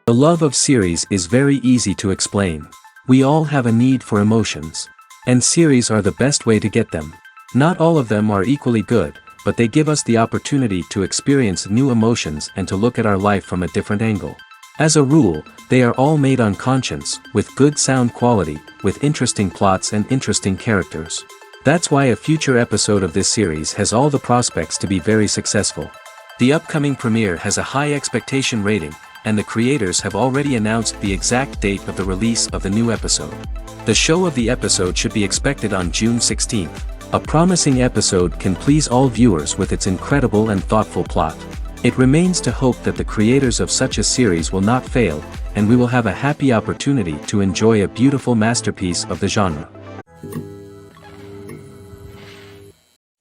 The love of series is very easy to explain. We all have a need for emotions. And series are the best way to get them. Not all of them are equally good, but they give us the opportunity to experience new emotions and to look at our life from a different angle. As a rule, they are all made on conscience, with good sound quality, with interesting plots and interesting characters. That's why a future episode of this series has all the prospects to be very successful. The upcoming premiere has a high expectation rating, and the creators have already announced the exact date of the release of the new episode. The show of the episode should be expected on June 16th. A promising episode can please all viewers with its incredible and thoughtful plot. It remains to hope that the creators of such a series will not fail, and we will have a happy opportunity to enjoy a beautiful masterpiece of the genre.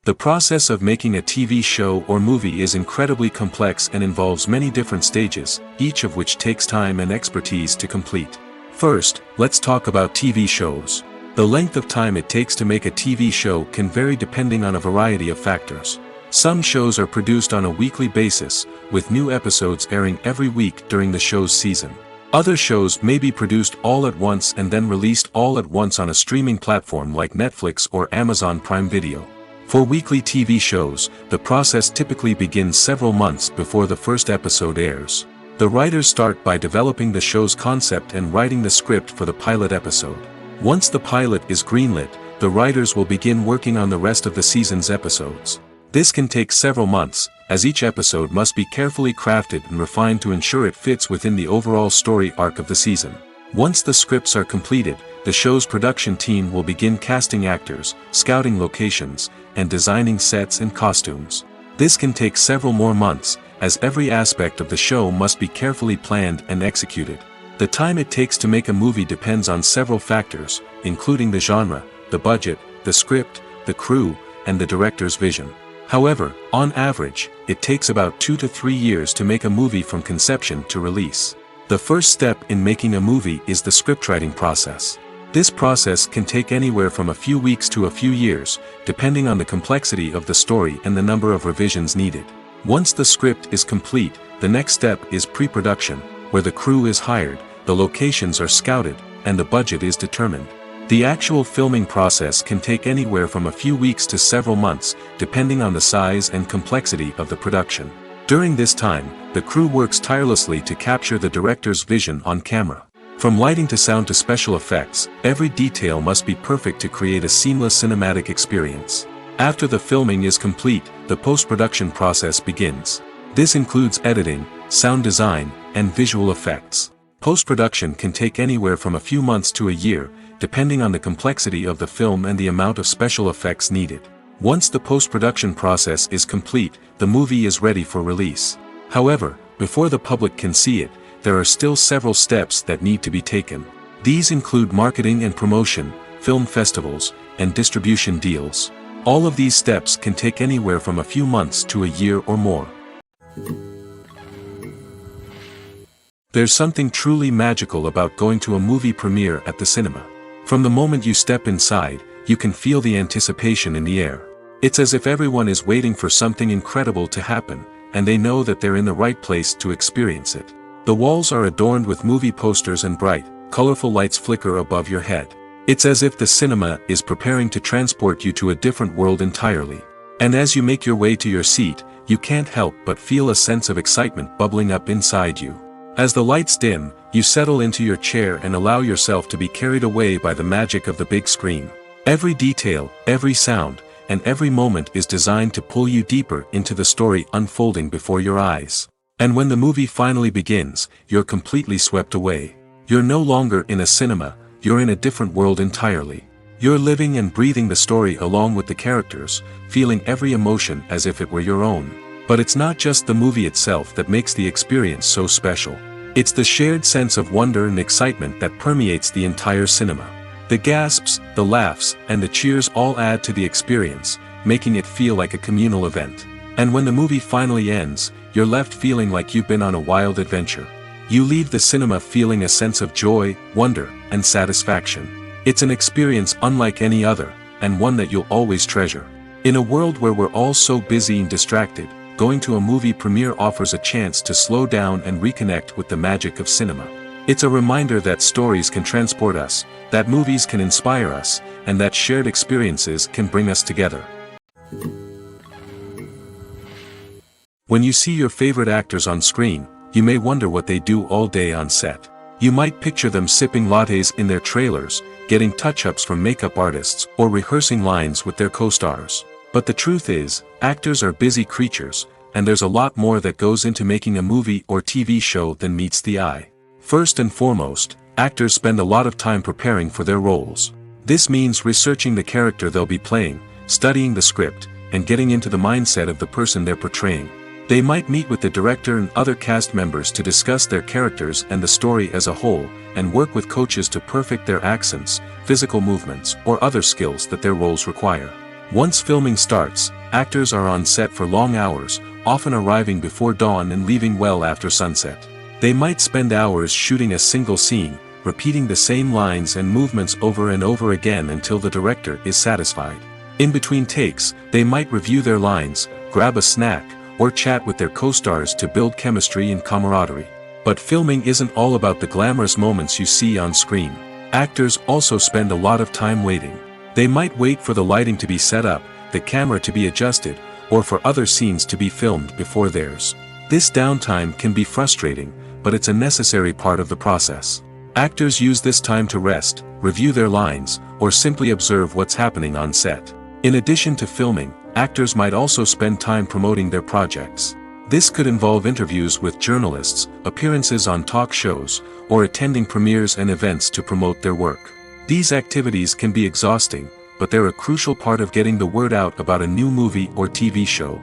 The process of making a TV show or movie is incredibly complex and involves many different stages, each of which takes time and expertise to complete. First, let's talk about TV shows. The length of time it takes to make a TV show can vary depending on a variety of factors. Some shows are produced on a weekly basis, with new episodes airing every week during the show's season. Other shows may be produced all at once and then released all at once on a streaming platform like Netflix or Amazon Prime Video. For weekly TV shows, the process typically begins several months before the first episode airs. The writers start by developing the show's concept and writing the script for the pilot episode. Once the pilot is greenlit, the writers will begin working on the rest of the season's episodes. This can take several months, as each episode must be carefully crafted and refined to ensure it fits within the overall story arc of the season. Once the scripts are completed, the show's production team will begin casting actors, scouting locations, and designing sets and costumes. This can take several more months, as every aspect of the show must be carefully planned and executed. The time it takes to make a movie depends on several factors, including the genre, the budget, the script, the crew, and the director's vision. However, on average, it takes about 2 to 3 years to make a movie from conception to release. The first step in making a movie is the scriptwriting process. This process can take anywhere from a few weeks to a few years, depending on the complexity of the story and the number of revisions needed. Once the script is complete, the next step is pre-production, where the crew is hired, the locations are scouted, and the budget is determined. The actual filming process can take anywhere from a few weeks to several months, depending on the size and complexity of the production. During this time, the crew works tirelessly to capture the director's vision on camera. From lighting to sound to special effects, every detail must be perfect to create a seamless cinematic experience. After the filming is complete, the post-production process begins. This includes editing, sound design, and visual effects. Post-production can take anywhere from a few months to a year, depending on the complexity of the film and the amount of special effects needed. Once the post-production process is complete, the movie is ready for release. However, before the public can see it, there are still several steps that need to be taken. These include marketing and promotion, film festivals, and distribution deals. All of these steps can take anywhere from a few months to a year or more. There's something truly magical about going to a movie premiere at the cinema. From the moment you step inside, you can feel the anticipation in the air. It's as if everyone is waiting for something incredible to happen, and they know that they're in the right place to experience it. The walls are adorned with movie posters and bright, colorful lights flicker above your head. It's as if the cinema is preparing to transport you to a different world entirely. And as you make your way to your seat, you can't help but feel a sense of excitement bubbling up inside you. As the lights dim, you settle into your chair and allow yourself to be carried away by the magic of the big screen. Every detail, every sound, and every moment is designed to pull you deeper into the story unfolding before your eyes. And when the movie finally begins, you're completely swept away. You're no longer in a cinema, you're in a different world entirely. You're living and breathing the story along with the characters, feeling every emotion as if it were your own. But it's not just the movie itself that makes the experience so special. It's the shared sense of wonder and excitement that permeates the entire cinema. The gasps, the laughs, and the cheers all add to the experience, making it feel like a communal event. And when the movie finally ends, you're left feeling like you've been on a wild adventure. You leave the cinema feeling a sense of joy, wonder, and satisfaction. It's an experience unlike any other, and one that you'll always treasure. In a world where we're all so busy and distracted, going to a movie premiere offers a chance to slow down and reconnect with the magic of cinema. It's a reminder that stories can transport us, that movies can inspire us, and that shared experiences can bring us together. When you see your favorite actors on screen, you may wonder what they do all day on set. You might picture them sipping lattes in their trailers, getting touch-ups from makeup artists, or rehearsing lines with their co-stars. But the truth is, actors are busy creatures, and there's a lot more that goes into making a movie or TV show than meets the eye. First and foremost, actors spend a lot of time preparing for their roles. This means researching the character they'll be playing, studying the script, and getting into the mindset of the person they're portraying. They might meet with the director and other cast members to discuss their characters and the story as a whole, and work with coaches to perfect their accents, physical movements, or other skills that their roles require. Once filming starts, actors are on set for long hours, often arriving before dawn and leaving well after sunset. They might spend hours shooting a single scene, repeating the same lines and movements over and over again until the director is satisfied. In between takes, they might review their lines, grab a snack, or chat with their co-stars to build chemistry and camaraderie. But filming isn't all about the glamorous moments you see on screen. Actors also spend a lot of time waiting. They might wait for the lighting to be set up, the camera to be adjusted, or for other scenes to be filmed before theirs. This downtime can be frustrating, but it's a necessary part of the process. Actors use this time to rest, review their lines, or simply observe what's happening on set. In addition to filming, actors might also spend time promoting their projects. This could involve interviews with journalists, appearances on talk shows, or attending premieres and events to promote their work. These activities can be exhausting, but they're a crucial part of getting the word out about a new movie or TV show.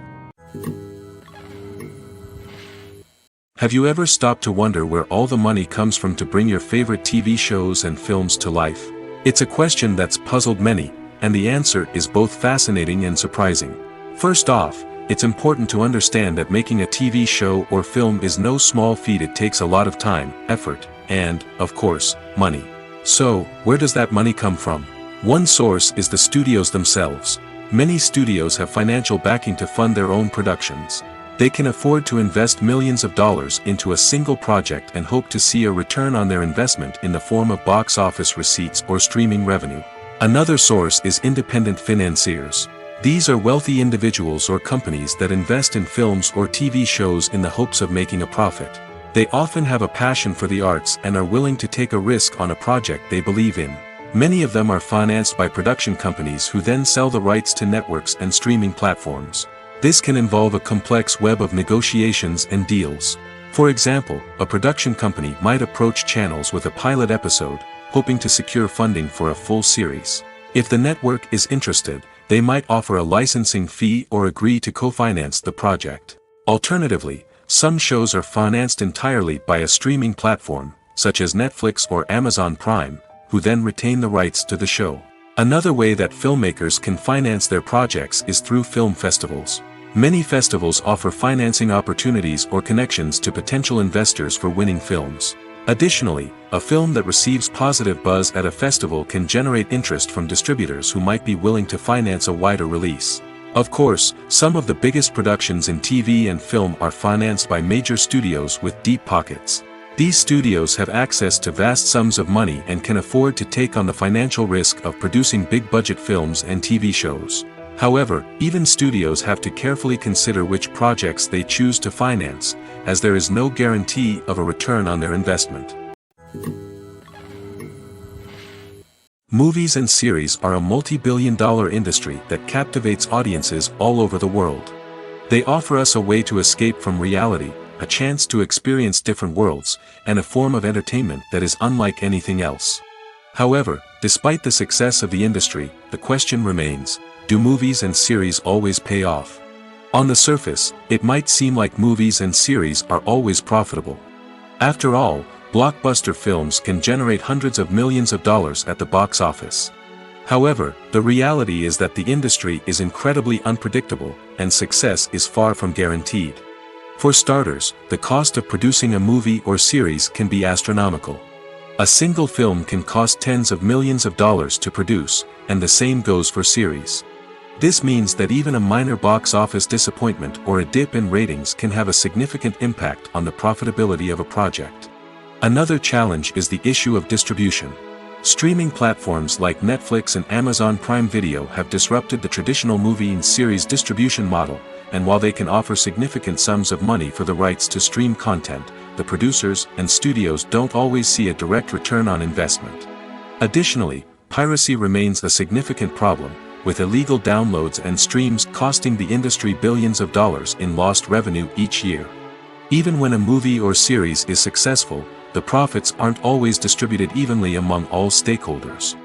Have you ever stopped to wonder where all the money comes from to bring your favorite TV shows and films to life? It's a question that's puzzled many, and the answer is both fascinating and surprising. First off, it's important to understand that making a TV show or film is no small feat. It takes a lot of time, effort, and, of course, money. So, where does that money come from? One source is the studios themselves. Many studios have financial backing to fund their own productions. They can afford to invest millions of dollars into a single project and hope to see a return on their investment in the form of box office receipts or streaming revenue. Another source is independent financiers. These are wealthy individuals or companies that invest in films or TV shows in the hopes of making a profit. They often have a passion for the arts and are willing to take a risk on a project they believe in. Many of them are financed by production companies who then sell the rights to networks and streaming platforms. This can involve a complex web of negotiations and deals. For example, a production company might approach channels with a pilot episode, hoping to secure funding for a full series. If the network is interested, they might offer a licensing fee or agree to co-finance the project. Alternatively, some shows are financed entirely by a streaming platform, such as Netflix or Amazon Prime, who then retain the rights to the show. Another way that filmmakers can finance their projects is through film festivals. Many festivals offer financing opportunities or connections to potential investors for winning films. Additionally, a film that receives positive buzz at a festival can generate interest from distributors who might be willing to finance a wider release. Of course, some of the biggest productions in TV and film are financed by major studios with deep pockets. These studios have access to vast sums of money and can afford to take on the financial risk of producing big-budget films and TV shows. However, even studios have to carefully consider which projects they choose to finance, as there is no guarantee of a return on their investment. Movies and series are a multi-billion-dollar industry that captivates audiences all over the world. They offer us a way to escape from reality, a chance to experience different worlds, and a form of entertainment that is unlike anything else. However, despite the success of the industry, the question remains: do movies and series always pay off? On the surface, it might seem like movies and series are always profitable. After all, blockbuster films can generate hundreds of millions of dollars at the box office. However, the reality is that the industry is incredibly unpredictable, and success is far from guaranteed. For starters, the cost of producing a movie or series can be astronomical. A single film can cost tens of millions of dollars to produce, and the same goes for series. This means that even a minor box office disappointment or a dip in ratings can have a significant impact on the profitability of a project. Another challenge is the issue of distribution. Streaming platforms like Netflix and Amazon Prime Video have disrupted the traditional movie and series distribution model, and while they can offer significant sums of money for the rights to stream content, the producers and studios don't always see a direct return on investment. Additionally, piracy remains a significant problem, with illegal downloads and streams costing the industry billions of dollars in lost revenue each year. Even when a movie or series is successful, the profits aren't always distributed evenly among all stakeholders.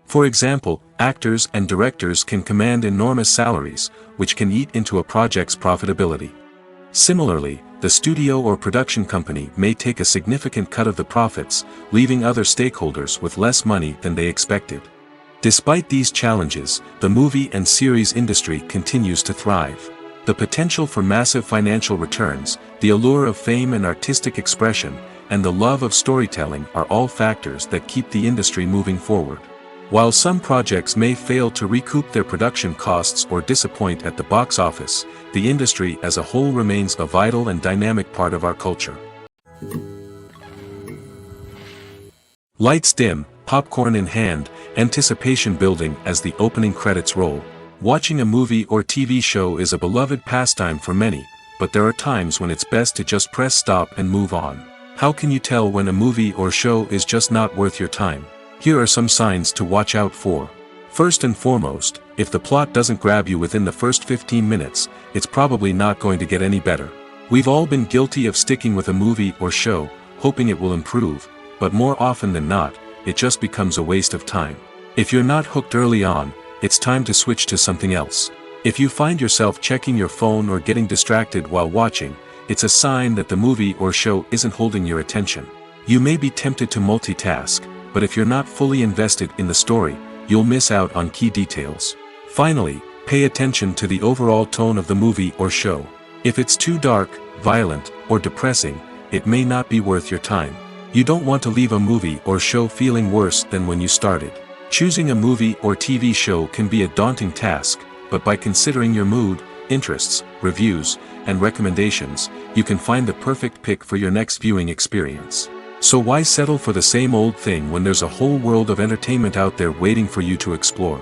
For example, actors and directors can command enormous salaries, which can eat into a project's profitability. Similarly, the studio or production company may take a significant cut of the profits, leaving other stakeholders with less money than they expected. Despite these challenges, the movie and series industry continues to thrive. The potential for massive financial returns, the allure of fame and artistic expression, and the love of storytelling are all factors that keep the industry moving forward. While some projects may fail to recoup their production costs or disappoint at the box office, the industry as a whole remains a vital and dynamic part of our culture. Lights dim, popcorn in hand, anticipation building as the opening credits roll. Watching a movie or TV show is a beloved pastime for many, but there are times when it's best to just press stop and move on. How can you tell when a movie or show is just not worth your time? Here are some signs to watch out for. First and foremost, if the plot doesn't grab you within the first 15 minutes, it's probably not going to get any better. We've all been guilty of sticking with a movie or show, hoping it will improve, but more often than not, it just becomes a waste of time. If you're not hooked early on, it's time to switch to something else. If you find yourself checking your phone or getting distracted while watching, it's a sign that the movie or show isn't holding your attention. You may be tempted to multitask, but if you're not fully invested in the story, you'll miss out on key details. Finally, pay attention to the overall tone of the movie or show. If it's too dark, violent, or depressing, it may not be worth your time. You don't want to leave a movie or show feeling worse than when you started. Choosing a movie or TV show can be a daunting task, but by considering your mood, interests, reviews, and recommendations, you can find the perfect pick for your next viewing experience. So why settle for the same old thing when there's a whole world of entertainment out there waiting for you to explore?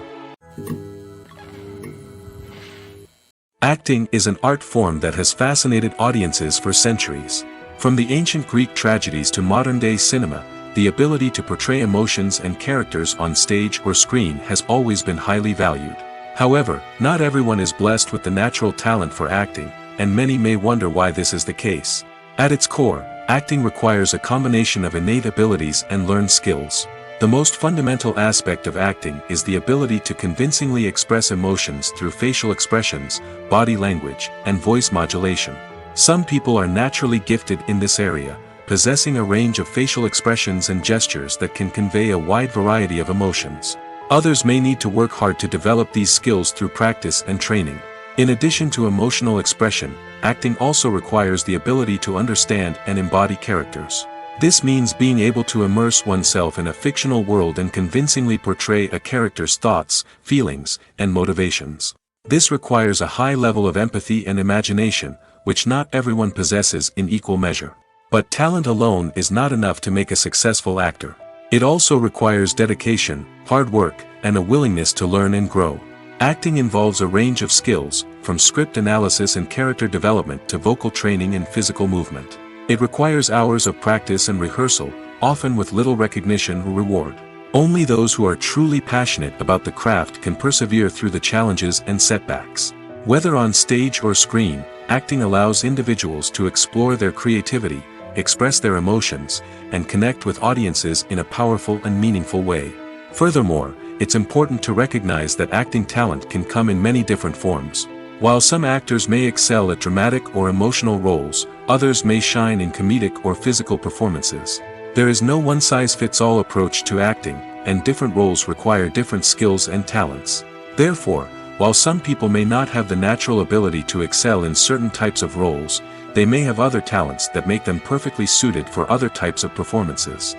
Acting is an art form that has fascinated audiences for centuries. From the ancient Greek tragedies to modern-day cinema, the ability to portray emotions and characters on stage or screen has always been highly valued. However, not everyone is blessed with the natural talent for acting, and many may wonder why this is the case. At its core, acting requires a combination of innate abilities and learned skills. The most fundamental aspect of acting is the ability to convincingly express emotions through facial expressions, body language, and voice modulation. Some people are naturally gifted in this area, possessing a range of facial expressions and gestures that can convey a wide variety of emotions. Others may need to work hard to develop these skills through practice and training. In addition to emotional expression, acting also requires the ability to understand and embody characters. This means being able to immerse oneself in a fictional world and convincingly portray a character's thoughts, feelings, and motivations. This requires a high level of empathy and imagination, which not everyone possesses in equal measure. But talent alone is not enough to make a successful actor. It also requires dedication, hard work, and a willingness to learn and grow. Acting involves a range of skills, from script analysis and character development to vocal training and physical movement. It requires hours of practice and rehearsal, often with little recognition or reward. Only those who are truly passionate about the craft can persevere through the challenges and setbacks. Whether on stage or screen, acting allows individuals to explore their creativity, express their emotions, and connect with audiences in a powerful and meaningful way. Furthermore, it's important to recognize that acting talent can come in many different forms. While some actors may excel at dramatic or emotional roles, others may shine in comedic or physical performances. There is no one-size-fits-all approach to acting, and different roles require different skills and talents. Therefore, while some people may not have the natural ability to excel in certain types of roles, they may have other talents that make them perfectly suited for other types of performances.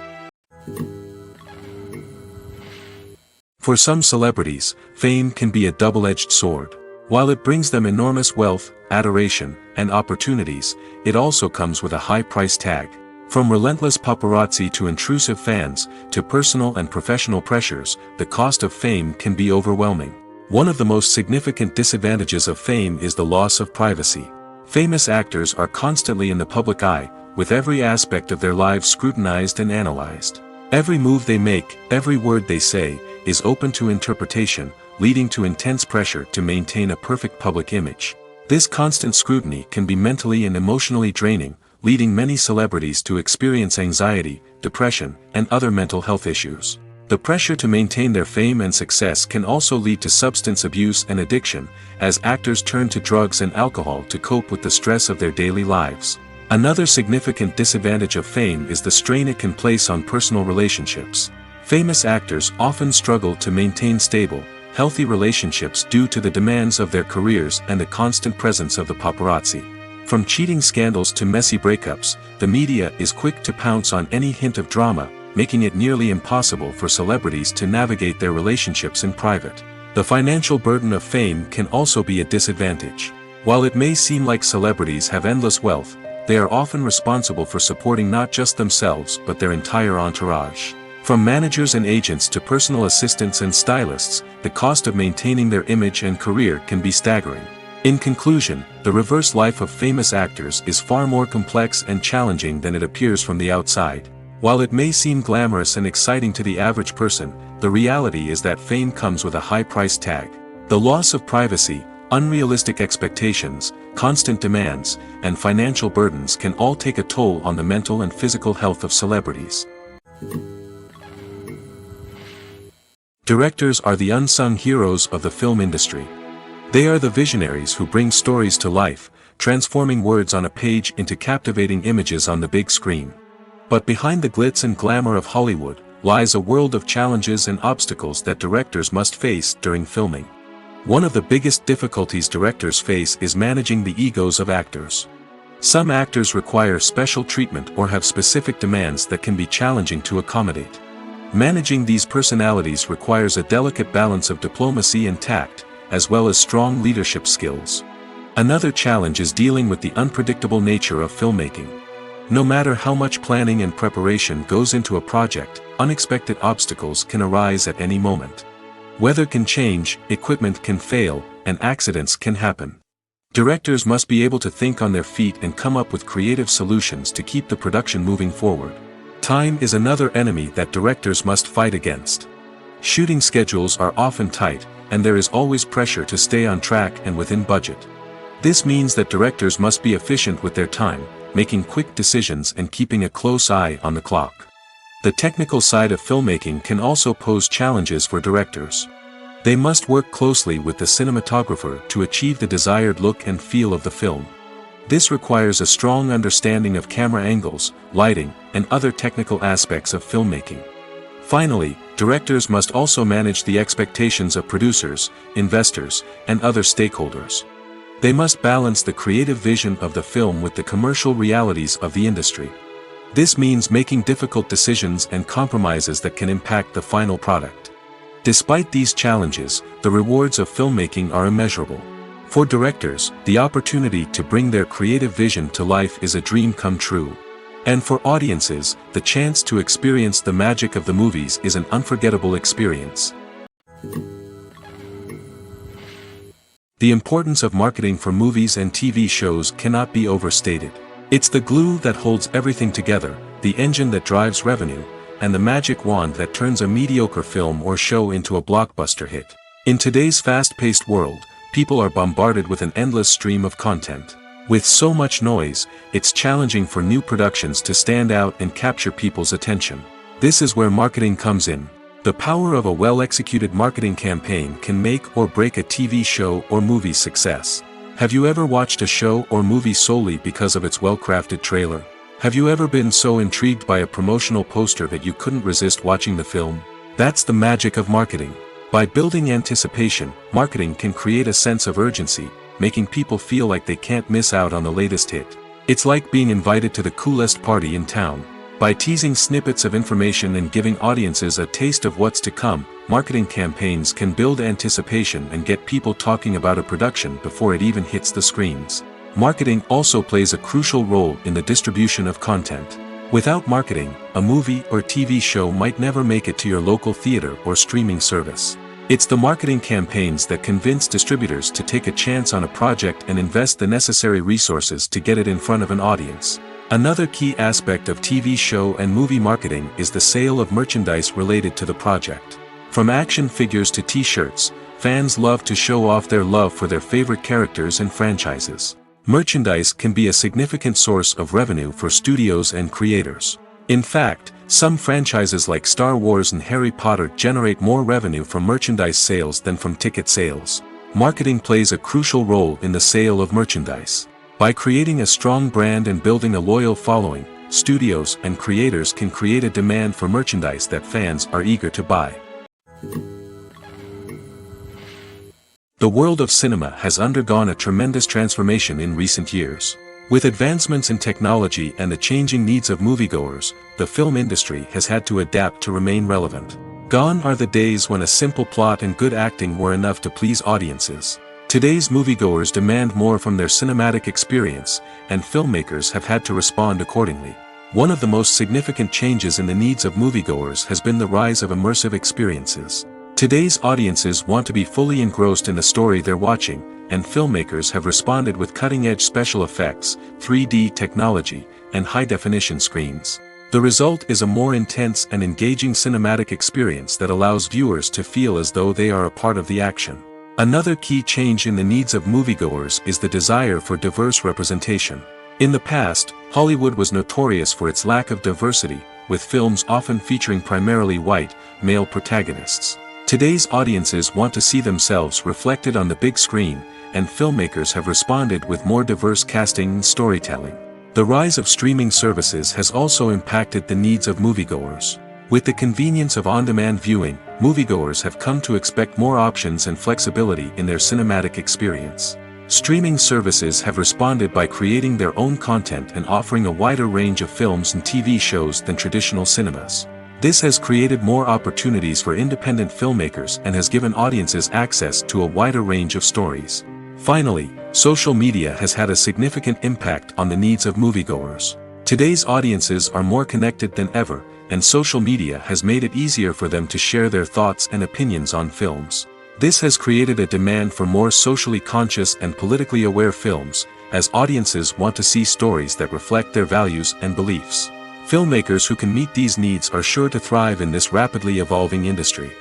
For some celebrities, fame can be a double-edged sword. While it brings them enormous wealth, adoration, and opportunities, it also comes with a high price tag. From relentless paparazzi to intrusive fans, to personal and professional pressures, the cost of fame can be overwhelming. One of the most significant disadvantages of fame is the loss of privacy. Famous actors are constantly in the public eye, with every aspect of their lives scrutinized and analyzed. Every move they make, every word they say, is open to interpretation, leading to intense pressure to maintain a perfect public image. This constant scrutiny can be mentally and emotionally draining, leading many celebrities to experience anxiety, depression, and other mental health issues. The pressure to maintain their fame and success can also lead to substance abuse and addiction, as actors turn to drugs and alcohol to cope with the stress of their daily lives. Another significant disadvantage of fame is the strain it can place on personal relationships. Famous actors often struggle to maintain stable, healthy relationships due to the demands of their careers and the constant presence of the paparazzi. From cheating scandals to messy breakups, the media is quick to pounce on any hint of drama, making it nearly impossible for celebrities to navigate their relationships in private. The financial burden of fame can also be a disadvantage. While it may seem like celebrities have endless wealth, they are often responsible for supporting not just themselves but their entire entourage. From managers and agents to personal assistants and stylists, the cost of maintaining their image and career can be staggering. In conclusion, the reverse life of famous actors is far more complex and challenging than it appears from the outside. While it may seem glamorous and exciting to the average person, the reality is that fame comes with a high price tag. The loss of privacy, unrealistic expectations, constant demands, and financial burdens can all take a toll on the mental and physical health of celebrities. Directors are the unsung heroes of the film industry. They are the visionaries who bring stories to life, transforming words on a page into captivating images on the big screen. But behind the glitz and glamour of Hollywood, lies a world of challenges and obstacles that directors must face during filming. One of the biggest difficulties directors face is managing the egos of actors. Some actors require special treatment or have specific demands that can be challenging to accommodate. Managing these personalities requires a delicate balance of diplomacy and tact, as well as strong leadership skills. Another challenge is dealing with the unpredictable nature of filmmaking. No matter how much planning and preparation goes into a project, unexpected obstacles can arise at any moment. Weather can change, equipment can fail, and accidents can happen. Directors must be able to think on their feet and come up with creative solutions to keep the production moving forward. Time is another enemy that directors must fight against. Shooting schedules are often tight, and there is always pressure to stay on track and within budget. This means that directors must be efficient with their time, making quick decisions and keeping a close eye on the clock. The technical side of filmmaking can also pose challenges for directors. They must work closely with the cinematographer to achieve the desired look and feel of the film. This requires a strong understanding of camera angles, lighting, and other technical aspects of filmmaking. Finally, directors must also manage the expectations of producers, investors, and other stakeholders. They must balance the creative vision of the film with the commercial realities of the industry. This means making difficult decisions and compromises that can impact the final product. Despite these challenges, the rewards of filmmaking are immeasurable. For directors, the opportunity to bring their creative vision to life is a dream come true. And for audiences, the chance to experience the magic of the movies is an unforgettable experience. The importance of marketing for movies and TV shows cannot be overstated. It's the glue that holds everything together, the engine that drives revenue, and the magic wand that turns a mediocre film or show into a blockbuster hit. In today's fast-paced world, people are bombarded with an endless stream of content. With so much noise, it's challenging for new productions to stand out and capture people's attention. This is where marketing comes in. The power of a well-executed marketing campaign can make or break a TV show or movie's success. Have you ever watched a show or movie solely because of its well-crafted trailer? Have you ever been so intrigued by a promotional poster that you couldn't resist watching the film? That's the magic of marketing. By building anticipation, marketing can create a sense of urgency, making people feel like they can't miss out on the latest hit. It's like being invited to the coolest party in town. By teasing snippets of information and giving audiences a taste of what's to come, marketing campaigns can build anticipation and get people talking about a production before it even hits the screens. Marketing also plays a crucial role in the distribution of content. Without marketing, a movie or TV show might never make it to your local theater or streaming service. It's the marketing campaigns that convince distributors to take a chance on a project and invest the necessary resources to get it in front of an audience. Another key aspect of TV show and movie marketing is the sale of merchandise related to the project. From action figures to t-shirts, fans love to show off their love for their favorite characters and franchises. Merchandise can be a significant source of revenue for studios and creators. In fact, some franchises like Star Wars and Harry Potter generate more revenue from merchandise sales than from ticket sales. Marketing plays a crucial role in the sale of merchandise. By creating a strong brand and building a loyal following, studios and creators can create a demand for merchandise that fans are eager to buy. The world of cinema has undergone a tremendous transformation in recent years. With advancements in technology and the changing needs of moviegoers, the film industry has had to adapt to remain relevant. Gone are the days when a simple plot and good acting were enough to please audiences. Today's moviegoers demand more from their cinematic experience, and filmmakers have had to respond accordingly. One of the most significant changes in the needs of moviegoers has been the rise of immersive experiences. Today's audiences want to be fully engrossed in the story they're watching, and filmmakers have responded with cutting-edge special effects, 3D technology, and high-definition screens. The result is a more intense and engaging cinematic experience that allows viewers to feel as though they are a part of the action. Another key change in the needs of moviegoers is the desire for diverse representation. In the past, Hollywood was notorious for its lack of diversity, with films often featuring primarily white, male protagonists. Today's audiences want to see themselves reflected on the big screen, and filmmakers have responded with more diverse casting and storytelling. The rise of streaming services has also impacted the needs of moviegoers. With the convenience of on-demand viewing, moviegoers have come to expect more options and flexibility in their cinematic experience. Streaming services have responded by creating their own content and offering a wider range of films and TV shows than traditional cinemas. This has created more opportunities for independent filmmakers and has given audiences access to a wider range of stories. Finally, social media has had a significant impact on the needs of moviegoers. Today's audiences are more connected than ever, and social media has made it easier for them to share their thoughts and opinions on films. This has created a demand for more socially conscious and politically aware films, as audiences want to see stories that reflect their values and beliefs. Filmmakers who can meet these needs are sure to thrive in this rapidly evolving industry.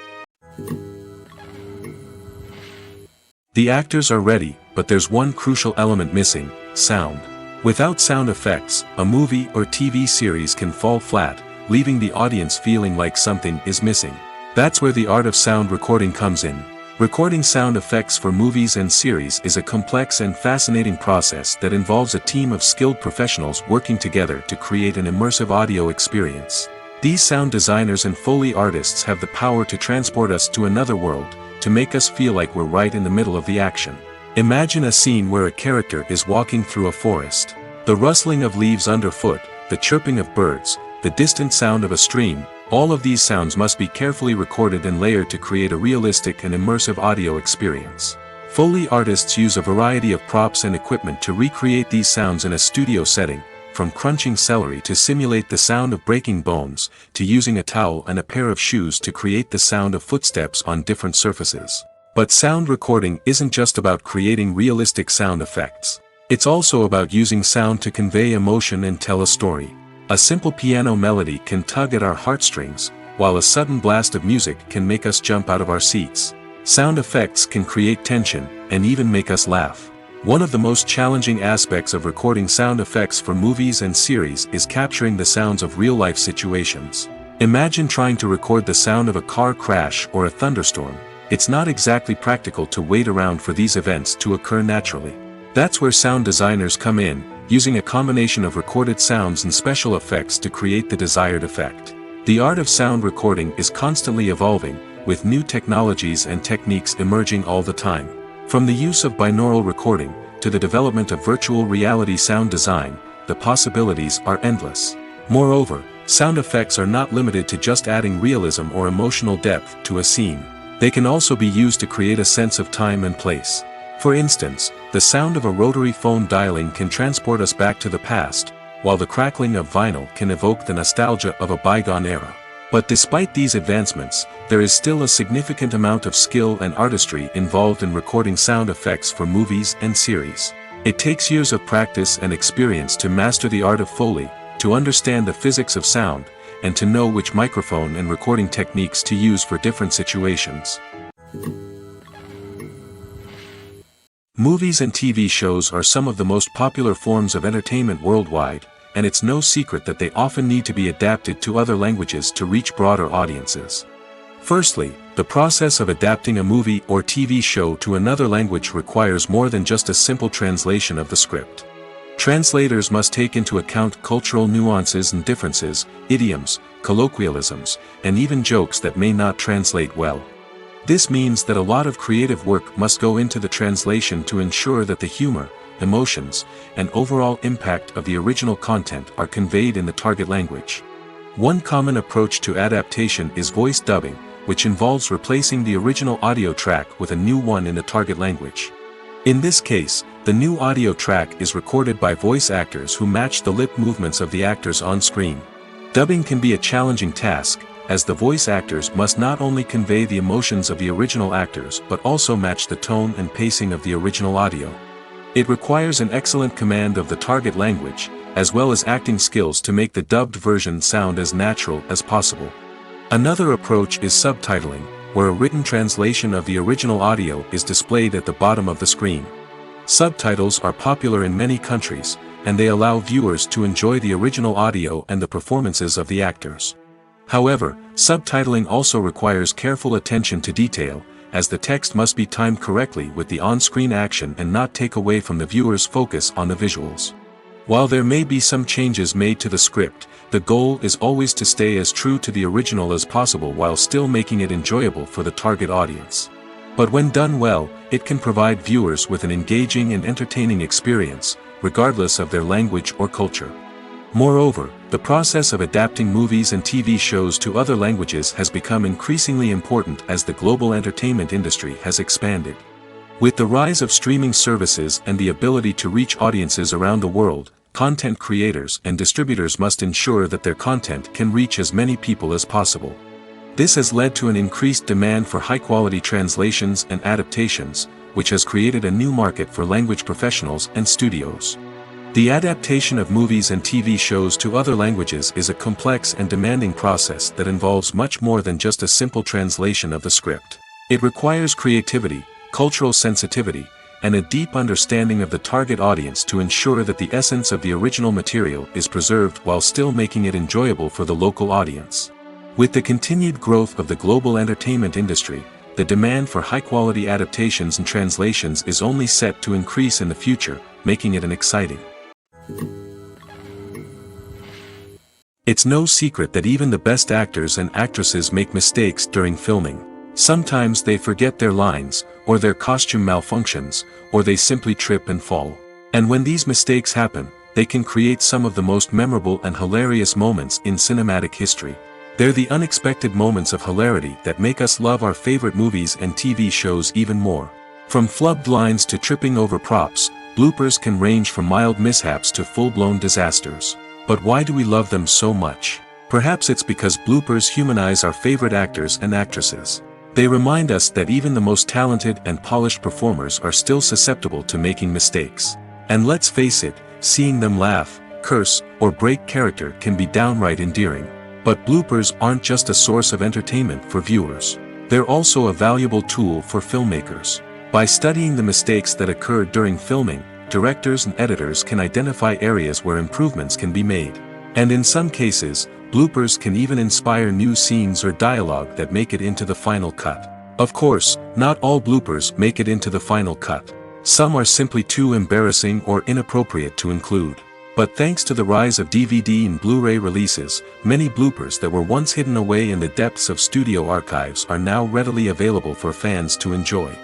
The actors are ready, but there's one crucial element missing: sound. Without sound effects, a movie or TV series can fall flat, leaving the audience feeling like something is missing. That's where the art of sound recording comes in. Recording sound effects for movies and series is a complex and fascinating process that involves a team of skilled professionals working together to create an immersive audio experience. These sound designers and Foley artists have the power to transport us to another world, to make us feel like we're right in the middle of the action. Imagine a scene where a character is walking through a forest. The rustling of leaves underfoot, the chirping of birds, the distant sound of a stream, all of these sounds must be carefully recorded and layered to create a realistic and immersive audio experience. Foley artists use a variety of props and equipment to recreate these sounds in a studio setting, from crunching celery to simulate the sound of breaking bones, to using a towel and a pair of shoes to create the sound of footsteps on different surfaces. But sound recording isn't just about creating realistic sound effects. It's also about using sound to convey emotion and tell a story. A simple piano melody can tug at our heartstrings, while a sudden blast of music can make us jump out of our seats. Sound effects can create tension, and even make us laugh. One of the most challenging aspects of recording sound effects for movies and series is capturing the sounds of real-life situations. Imagine trying to record the sound of a car crash or a thunderstorm. It's not exactly practical to wait around for these events to occur naturally. That's where sound designers come in, using a combination of recorded sounds and special effects to create the desired effect. The art of sound recording is constantly evolving, with new technologies and techniques emerging all the time. From the use of binaural recording, to the development of virtual reality sound design, the possibilities are endless. Moreover, Sound effects are not limited to just adding realism or emotional depth to a scene. They can also be used to create a sense of time and place. For instance, the sound of a rotary phone dialing can transport us back to the past, while the crackling of vinyl can evoke the nostalgia of a bygone era. But despite these advancements, there is still a significant amount of skill and artistry involved in recording sound effects for movies and series. It takes years of practice and experience to master the art of Foley, to understand the physics of sound, and to know which microphone and recording techniques to use for different situations. Movies and TV shows are some of the most popular forms of entertainment worldwide, and it's no secret that they often need to be adapted to other languages to reach broader audiences. Firstly, the process of adapting a movie or TV show to another language requires more than just a simple translation of the script. Translators must take into account cultural nuances and differences, idioms, colloquialisms, and even jokes that may not translate well. This means that a lot of creative work must go into the translation to ensure that the humor, emotions, and overall impact of the original content are conveyed in the target language. One common approach to adaptation is voice dubbing, which involves replacing the original audio track with a new one in the target language. In this case, the new audio track is recorded by voice actors who match the lip movements of the actors on screen. Dubbing can be a challenging task, as the voice actors must not only convey the emotions of the original actors but also match the tone and pacing of the original audio. It requires an excellent command of the target language, as well as acting skills to make the dubbed version sound as natural as possible. Another approach is subtitling, where a written translation of the original audio is displayed at the bottom of the screen. Subtitles are popular in many countries, and they allow viewers to enjoy the original audio and the performances of the actors. However, subtitling also requires careful attention to detail, as the text must be timed correctly with the on-screen action and not take away from the viewer's focus on the visuals. While there may be some changes made to the script, the goal is always to stay as true to the original as possible while still making it enjoyable for the target audience. But when done well, it can provide viewers with an engaging and entertaining experience, regardless of their language or culture. Moreover, the process of adapting movies and TV shows to other languages has become increasingly important as the global entertainment industry has expanded. With the rise of streaming services and the ability to reach audiences around the world, content creators and distributors must ensure that their content can reach as many people as possible. This has led to an increased demand for high-quality translations and adaptations, which has created a new market for language professionals and studios. The adaptation of movies and TV shows to other languages is a complex and demanding process that involves much more than just a simple translation of the script. It requires creativity, cultural sensitivity, and a deep understanding of the target audience to ensure that the essence of the original material is preserved while still making it enjoyable for the local audience. With the continued growth of the global entertainment industry, the demand for high-quality adaptations and translations is only set to increase in the future, making it an exciting. It's no secret that even the best actors and actresses make mistakes during filming. Sometimes they forget their lines, or their costume malfunctions, or they simply trip and fall. And when these mistakes happen, they can create some of the most memorable and hilarious moments in cinematic history. They're the unexpected moments of hilarity that make us love our favorite movies and TV shows even more. From flubbed lines to tripping over props, bloopers can range from mild mishaps to full-blown disasters. But why do we love them so much? Perhaps it's because bloopers humanize our favorite actors and actresses. They remind us that even the most talented and polished performers are still susceptible to making mistakes. And let's face it, seeing them laugh, curse, or break character can be downright endearing. But bloopers aren't just a source of entertainment for viewers. They're also a valuable tool for filmmakers. By studying the mistakes that occurred during filming, directors and editors can identify areas where improvements can be made. And in some cases, bloopers can even inspire new scenes or dialogue that make it into the final cut. Of course, not all bloopers make it into the final cut. Some are simply too embarrassing or inappropriate to include. But thanks to the rise of DVD and Blu-ray releases, many bloopers that were once hidden away in the depths of studio archives are now readily available for fans to enjoy.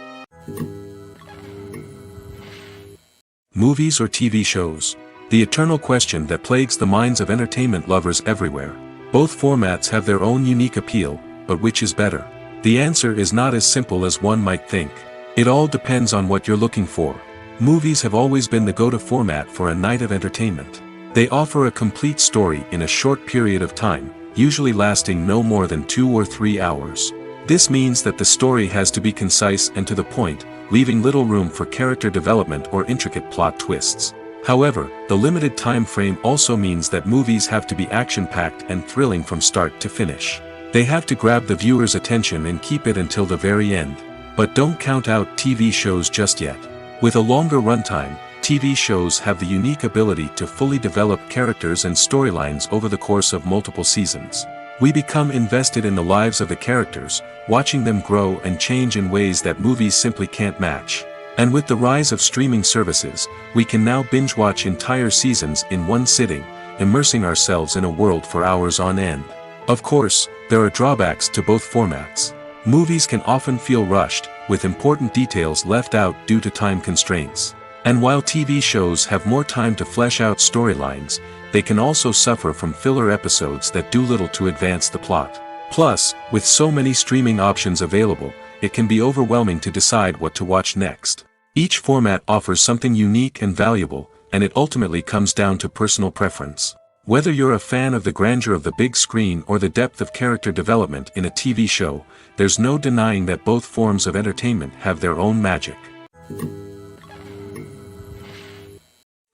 Movies or TV shows? The eternal question that plagues the minds of entertainment lovers everywhere. Both formats have their own unique appeal, but which is better? The answer is not as simple as one might think. It all depends on what you're looking for. Movies have always been the go-to format for a night of entertainment. They offer a complete story in a short period of time, usually lasting no more than 2 or 3 hours. This means that the story has to be concise and to the point, leaving little room for character development or intricate plot twists. However, the limited time frame also means that movies have to be action-packed and thrilling from start to finish. They have to grab the viewer's attention and keep it until the very end. But don't count out TV shows just yet. With a longer runtime, TV shows have the unique ability to fully develop characters and storylines over the course of multiple seasons. We become invested in the lives of the characters, watching them grow and change in ways that movies simply can't match. And with the rise of streaming services, we can now binge-watch entire seasons in one sitting, immersing ourselves in a world for hours on end. Of course, there are drawbacks to both formats. Movies can often feel rushed, with important details left out due to time constraints. And while TV shows have more time to flesh out storylines, they can also suffer from filler episodes that do little to advance the plot. Plus, with so many streaming options available, it can be overwhelming to decide what to watch next. Each format offers something unique and valuable, and it ultimately comes down to personal preference. Whether you're a fan of the grandeur of the big screen or the depth of character development in a TV show, there's no denying that both forms of entertainment have their own magic.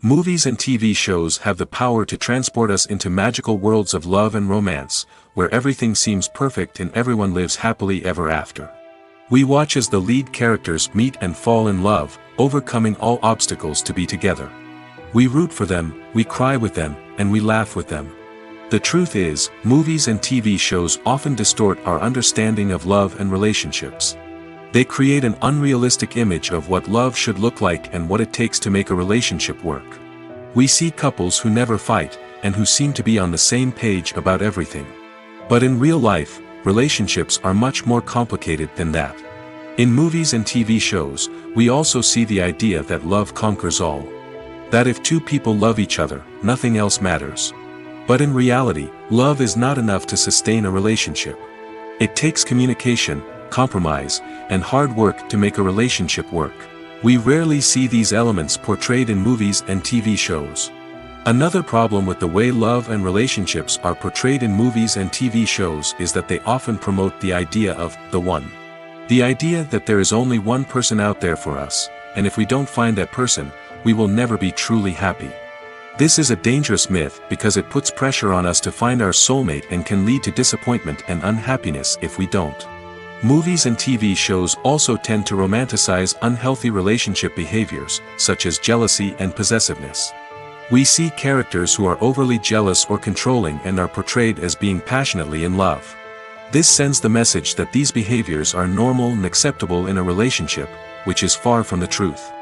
Movies and TV shows have the power to transport us into magical worlds of love and romance, where everything seems perfect and everyone lives happily ever after. We watch as the lead characters meet and fall in love, overcoming all obstacles to be together. We root for them, we cry with them, and we laugh with them. The truth is, movies and TV shows often distort our understanding of love and relationships. They create an unrealistic image of what love should look like and what it takes to make a relationship work. We see couples who never fight, and who seem to be on the same page about everything. But in real life, relationships are much more complicated than that. In movies and TV shows, we also see the idea that love conquers all. That if two people love each other, nothing else matters. But in reality, love is not enough to sustain a relationship. It takes communication, compromise, and hard work to make a relationship work. We rarely see these elements portrayed in movies and TV shows. Another problem with the way love and relationships are portrayed in movies and TV shows is that they often promote the idea of the one. The idea that there is only one person out there for us, and if we don't find that person, we will never be truly happy. This is a dangerous myth because it puts pressure on us to find our soulmate and can lead to disappointment and unhappiness if we don't. Movies and TV shows also tend to romanticize unhealthy relationship behaviors, such as jealousy and possessiveness. We see characters who are overly jealous or controlling and are portrayed as being passionately in love. This sends the message that these behaviors are normal and acceptable in a relationship, which is far from the truth.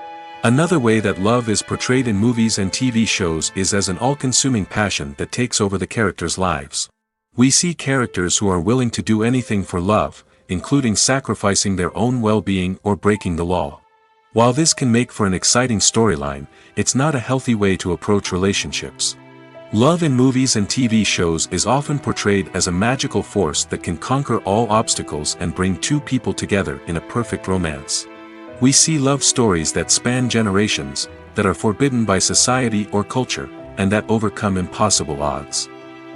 Another way that love is portrayed in movies and TV shows is as an all-consuming passion that takes over the characters' lives. We see characters who are willing to do anything for love, including sacrificing their own well-being or breaking the law. While this can make for an exciting storyline, it's not a healthy way to approach relationships. Love in movies and TV shows is often portrayed as a magical force that can conquer all obstacles and bring two people together in a perfect romance. We see love stories that span generations, that are forbidden by society or culture, and that overcome impossible odds.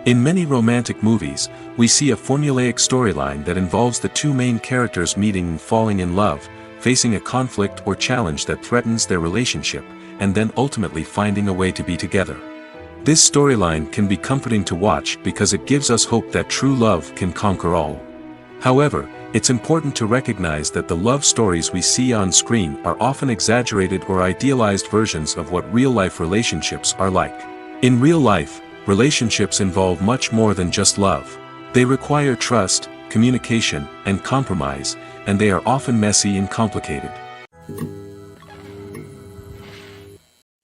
In many romantic movies, we see a formulaic storyline that involves the two main characters meeting and falling in love, facing a conflict or challenge that threatens their relationship, and then ultimately finding a way to be together. This storyline can be comforting to watch because it gives us hope that true love can conquer all. However, it's important to recognize that the love stories we see on screen are often exaggerated or idealized versions of what real-life relationships are like. In real life, relationships involve much more than just love. They require trust, communication, and compromise, and they are often messy and complicated.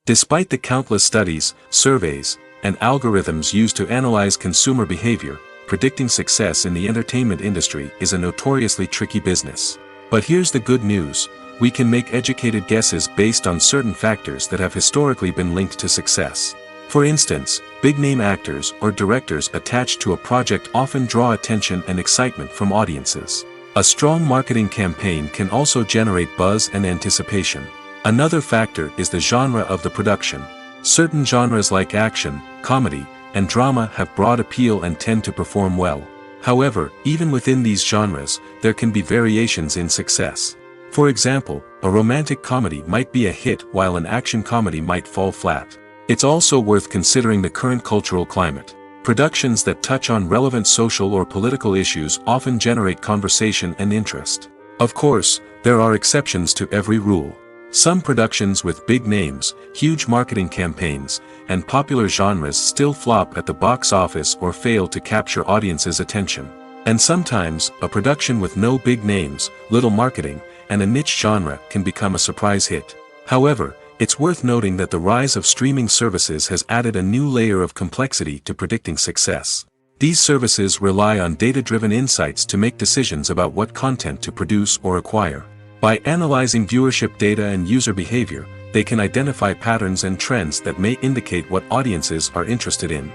Despite the countless studies, surveys, and algorithms used to analyze consumer behavior, predicting success in the entertainment industry is a notoriously tricky business. But here's the good news: we can make educated guesses based on certain factors that have historically been linked to success. For instance, big-name actors or directors attached to a project often draw attention and excitement from audiences. A strong marketing campaign can also generate buzz and anticipation. Another factor is the genre of the production. Certain genres like action, comedy, and drama have broad appeal and tend to perform well. However, even within these genres, there can be variations in success. For example, a romantic comedy might be a hit while an action comedy might fall flat. It's also worth considering the current cultural climate. Productions that touch on relevant social or political issues often generate conversation and interest. Of course, there are exceptions to every rule. Some productions with big names, huge marketing campaigns, and popular genres still flop at the box office or fail to capture audiences' attention. And sometimes, a production with no big names, little marketing, and a niche genre can become a surprise hit. However, it's worth noting that the rise of streaming services has added a new layer of complexity to predicting success. These services rely on data-driven insights to make decisions about what content to produce or acquire. By analyzing viewership data and user behavior, they can identify patterns and trends that may indicate what audiences are interested in.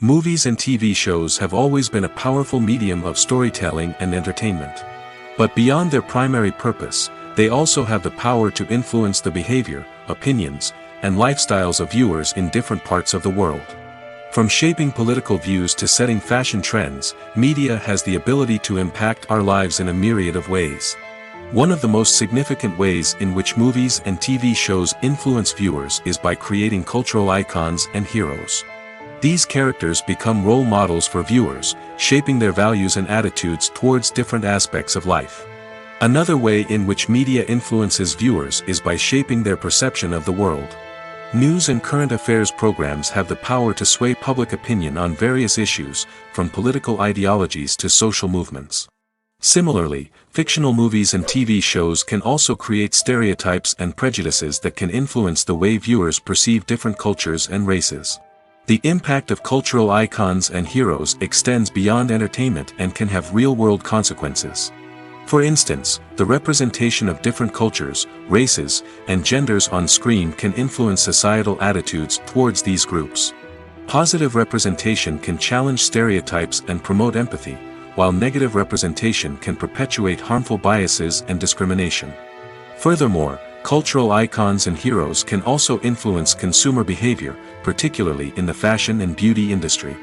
Movies and TV shows have always been a powerful medium of storytelling and entertainment. But beyond their primary purpose, they also have the power to influence the behavior, opinions, and lifestyles of viewers in different parts of the world. From shaping political views to setting fashion trends, media has the ability to impact our lives in a myriad of ways. One of the most significant ways in which movies and TV shows influence viewers is by creating cultural icons and heroes. These characters become role models for viewers, shaping their values and attitudes towards different aspects of life. Another way in which media influences viewers is by shaping their perception of the world. News and current affairs programs have the power to sway public opinion on various issues, from political ideologies to social movements. Similarly, fictional movies and TV shows can also create stereotypes and prejudices that can influence the way viewers perceive different cultures and races. The impact of cultural icons and heroes extends beyond entertainment and can have real-world consequences. For instance, the representation of different cultures, races, and genders on screen can influence societal attitudes towards these groups. Positive representation can challenge stereotypes and promote empathy, while negative representation can perpetuate harmful biases and discrimination. Furthermore, cultural icons and heroes can also influence consumer behavior, particularly in the fashion and beauty industry.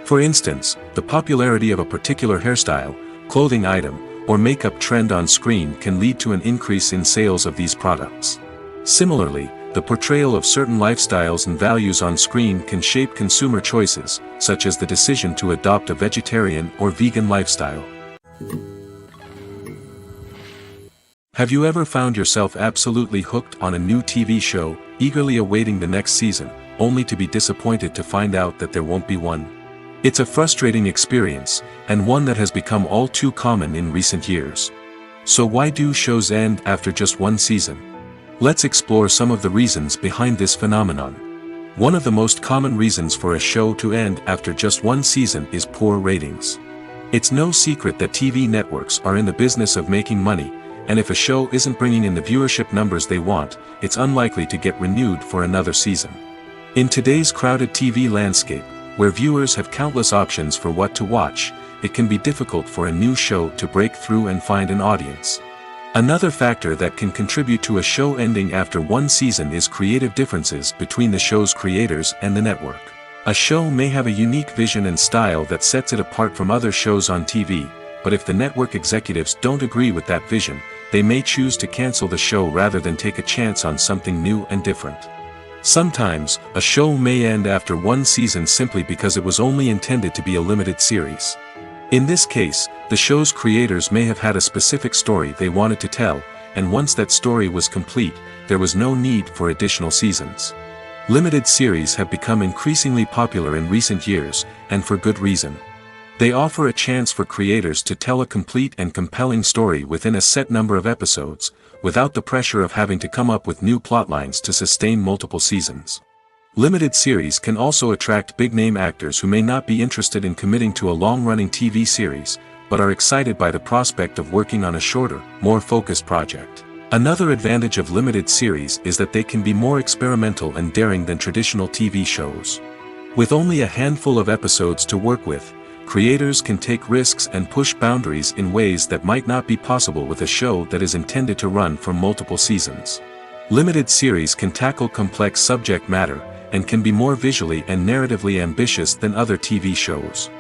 For instance, the popularity of a particular hairstyle, clothing item, or makeup trend on screen can lead to an increase in sales of these products. Similarly, the portrayal of certain lifestyles and values on screen can shape consumer choices, such as the decision to adopt a vegetarian or vegan lifestyle. Have you ever found yourself absolutely hooked on a new TV show, eagerly awaiting the next season, only to be disappointed to find out that there won't be one? It's a frustrating experience, and one that has become all too common in recent years. So why do shows end after just one season? Let's explore some of the reasons behind this phenomenon. One of the most common reasons for a show to end after just one season is poor ratings. It's no secret that TV networks are in the business of making money, and if a show isn't bringing in the viewership numbers they want, it's unlikely to get renewed for another season. In today's crowded TV landscape, where viewers have countless options for what to watch, it can be difficult for a new show to break through and find an audience. Another factor that can contribute to a show ending after one season is creative differences between the show's creators and the network. A show may have a unique vision and style that sets it apart from other shows on TV, but if the network executives don't agree with that vision, they may choose to cancel the show rather than take a chance on something new and different. Sometimes, a show may end after one season simply because it was only intended to be a limited series. In this case, the show's creators may have had a specific story they wanted to tell, and once that story was complete, there was no need for additional seasons. Limited series have become increasingly popular in recent years, and for good reason. They offer a chance for creators to tell a complete and compelling story within a set number of episodes, without the pressure of having to come up with new plotlines to sustain multiple seasons. Limited series can also attract big-name actors who may not be interested in committing to a long-running TV series, but are excited by the prospect of working on a shorter, more focused project. Another advantage of limited series is that they can be more experimental and daring than traditional TV shows. With only a handful of episodes to work with, creators can take risks and push boundaries in ways that might not be possible with a show that is intended to run for multiple seasons. Limited series can tackle complex subject matter, and can be more visually and narratively ambitious than other TV shows.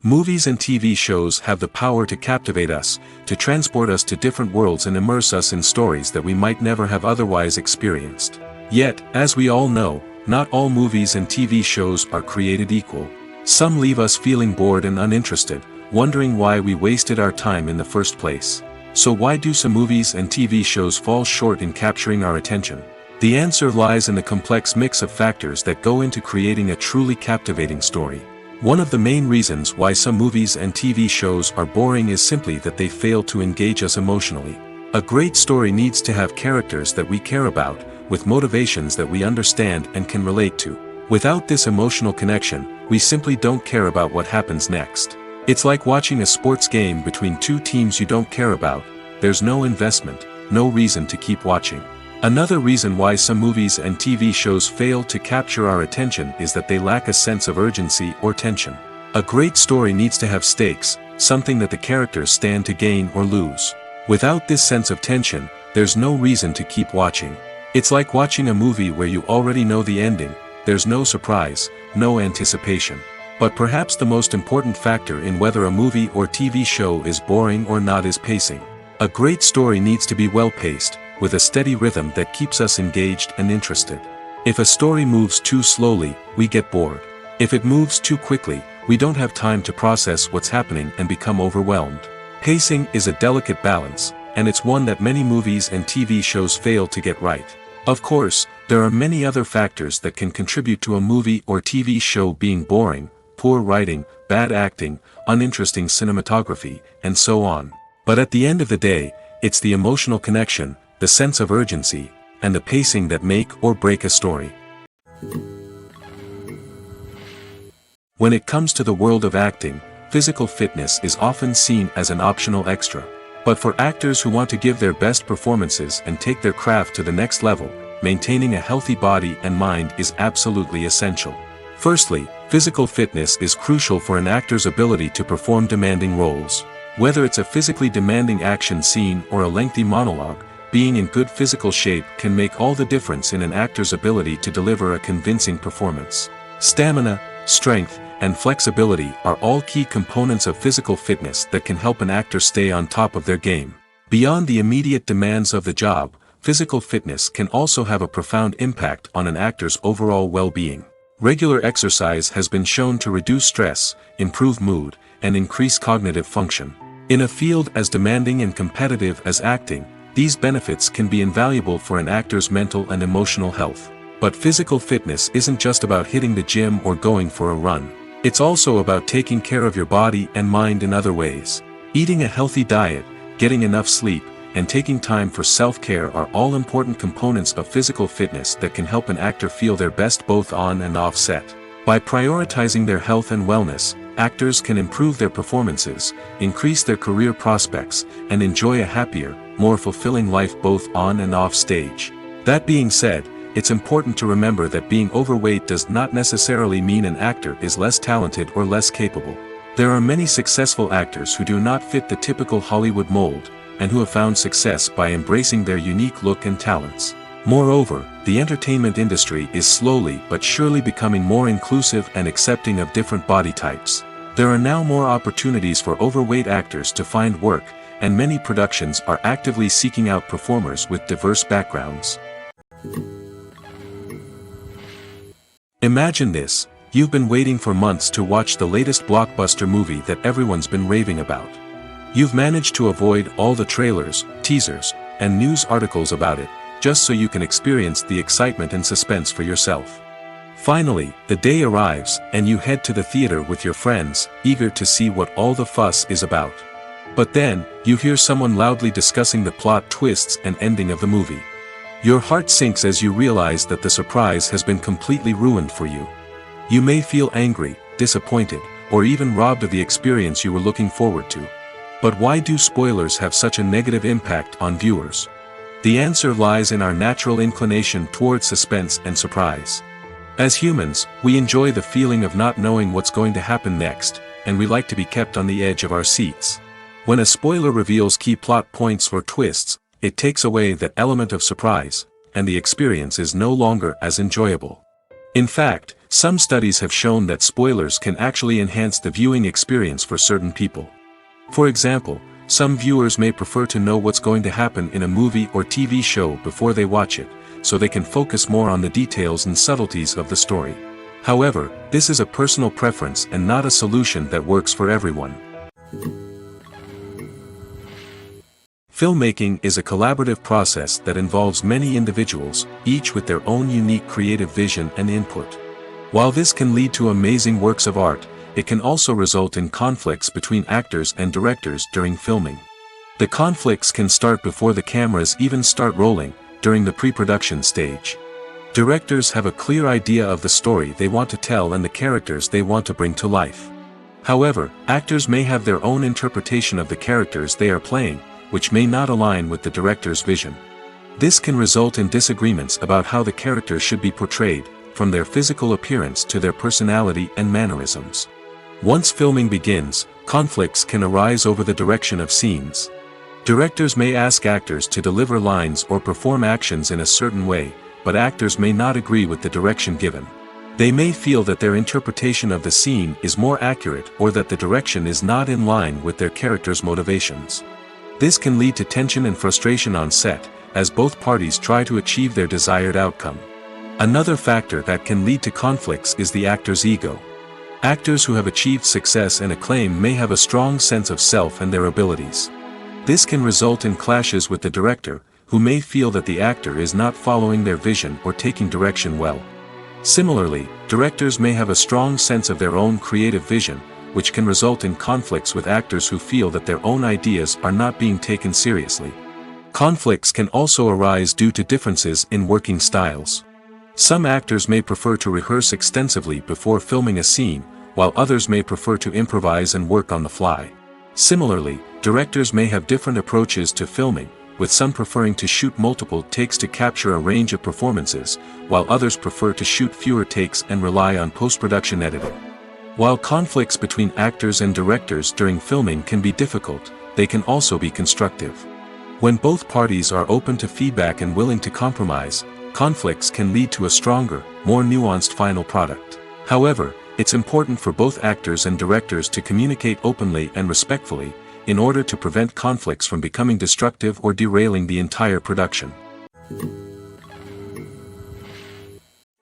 Movies and TV shows have the power to captivate us, to transport us to different worlds and immerse us in stories that we might never have otherwise experienced. Yet, as we all know, not all movies and TV shows are created equal. Some leave us feeling bored and uninterested, wondering why we wasted our time in the first place. So why do some movies and TV shows fall short in capturing our attention? The answer lies in the complex mix of factors that go into creating a truly captivating story. One of the main reasons why some movies and TV shows are boring is simply that they fail to engage us emotionally. A great story needs to have characters that we care about, with motivations that we understand and can relate to. Without this emotional connection, we simply don't care about what happens next. It's like watching a sports game between two teams you don't care about. There's no investment, no reason to keep watching. Another reason why some movies and TV shows fail to capture our attention is that they lack a sense of urgency or tension. A great story needs to have stakes, something that the characters stand to gain or lose. Without this sense of tension, there's no reason to keep watching. It's like watching a movie where you already know the ending. There's no surprise, no anticipation. But perhaps the most important factor in whether a movie or TV show is boring or not is pacing. A great story needs to be well-paced, with a steady rhythm that keeps us engaged and interested. If a story moves too slowly, we get bored. If it moves too quickly, we don't have time to process what's happening and become overwhelmed. Pacing is a delicate balance, and it's one that many movies and TV shows fail to get right. Of course, there are many other factors that can contribute to a movie or TV show being boring: poor writing, bad acting, uninteresting cinematography, and so on. But at the end of the day, it's the emotional connection, the sense of urgency, and the pacing that make or break a story. When it comes to the world of acting, physical fitness is often seen as an optional extra. But for actors who want to give their best performances and take their craft to the next level, maintaining a healthy body and mind is absolutely essential. Firstly, physical fitness is crucial for an actor's ability to perform demanding roles. Whether it's a physically demanding action scene or a lengthy monologue, being in good physical shape can make all the difference in an actor's ability to deliver a convincing performance. Stamina, strength, and flexibility are all key components of physical fitness that can help an actor stay on top of their game. Beyond the immediate demands of the job, physical fitness can also have a profound impact on an actor's overall well-being. Regular exercise has been shown to reduce stress, improve mood, and increase cognitive function. In a field as demanding and competitive as acting, these benefits can be invaluable for an actor's mental and emotional health. But physical fitness isn't just about hitting the gym or going for a run. It's also about taking care of your body and mind in other ways. Eating a healthy diet, getting enough sleep, and taking time for self-care are all important components of physical fitness that can help an actor feel their best both on and off set. By prioritizing their health and wellness, actors can improve their performances, increase their career prospects, and enjoy a happier, more fulfilling life both on and off stage. That being said, it's important to remember that being overweight does not necessarily mean an actor is less talented or less capable. There are many successful actors who do not fit the typical Hollywood mold, and who have found success by embracing their unique look and talents. Moreover, the entertainment industry is slowly but surely becoming more inclusive and accepting of different body types. There are now more opportunities for overweight actors to find work, and many productions are actively seeking out performers with diverse backgrounds. Imagine this: you've been waiting for months to watch the latest blockbuster movie that everyone's been raving about. You've managed to avoid all the trailers, teasers, and news articles about it, just so you can experience the excitement and suspense for yourself. Finally, the day arrives, and you head to the theater with your friends, eager to see what all the fuss is about. But then, you hear someone loudly discussing the plot twists and ending of the movie. Your heart sinks as you realize that the surprise has been completely ruined for you. You may feel angry, disappointed, or even robbed of the experience you were looking forward to. But why do spoilers have such a negative impact on viewers? The answer lies in our natural inclination toward suspense and surprise. As humans, we enjoy the feeling of not knowing what's going to happen next, and we like to be kept on the edge of our seats. When a spoiler reveals key plot points or twists, it takes away that element of surprise, and the experience is no longer as enjoyable. In fact, some studies have shown that spoilers can actually enhance the viewing experience for certain people. For example, some viewers may prefer to know what's going to happen in a movie or TV show before they watch it, so they can focus more on the details and subtleties of the story. However, this is a personal preference and not a solution that works for everyone. Filmmaking is a collaborative process that involves many individuals, each with their own unique creative vision and input. While this can lead to amazing works of art, it can also result in conflicts between actors and directors during filming. The conflicts can start before the cameras even start rolling, during the pre-production stage. Directors have a clear idea of the story they want to tell and the characters they want to bring to life. However, actors may have their own interpretation of the characters they are playing, which may not align with the director's vision. This can result in disagreements about how the characters should be portrayed, from their physical appearance to their personality and mannerisms. Once filming begins, conflicts can arise over the direction of scenes. Directors may ask actors to deliver lines or perform actions in a certain way, but actors may not agree with the direction given. They may feel that their interpretation of the scene is more accurate or that the direction is not in line with their character's motivations. This can lead to tension and frustration on set, as both parties try to achieve their desired outcome. Another factor that can lead to conflicts is the actor's ego. Actors who have achieved success and acclaim may have a strong sense of self and their abilities. This can result in clashes with the director, who may feel that the actor is not following their vision or taking direction well. Similarly, directors may have a strong sense of their own creative vision, which can result in conflicts with actors who feel that their own ideas are not being taken seriously. Conflicts can also arise due to differences in working styles. Some actors may prefer to rehearse extensively before filming a scene, while others may prefer to improvise and work on the fly. Similarly, directors may have different approaches to filming, with some preferring to shoot multiple takes to capture a range of performances, while others prefer to shoot fewer takes and rely on post-production editing. While conflicts between actors and directors during filming can be difficult, they can also be constructive. When both parties are open to feedback and willing to compromise, conflicts can lead to a stronger, more nuanced final product. However, it's important for both actors and directors to communicate openly and respectfully, in order to prevent conflicts from becoming destructive or derailing the entire production.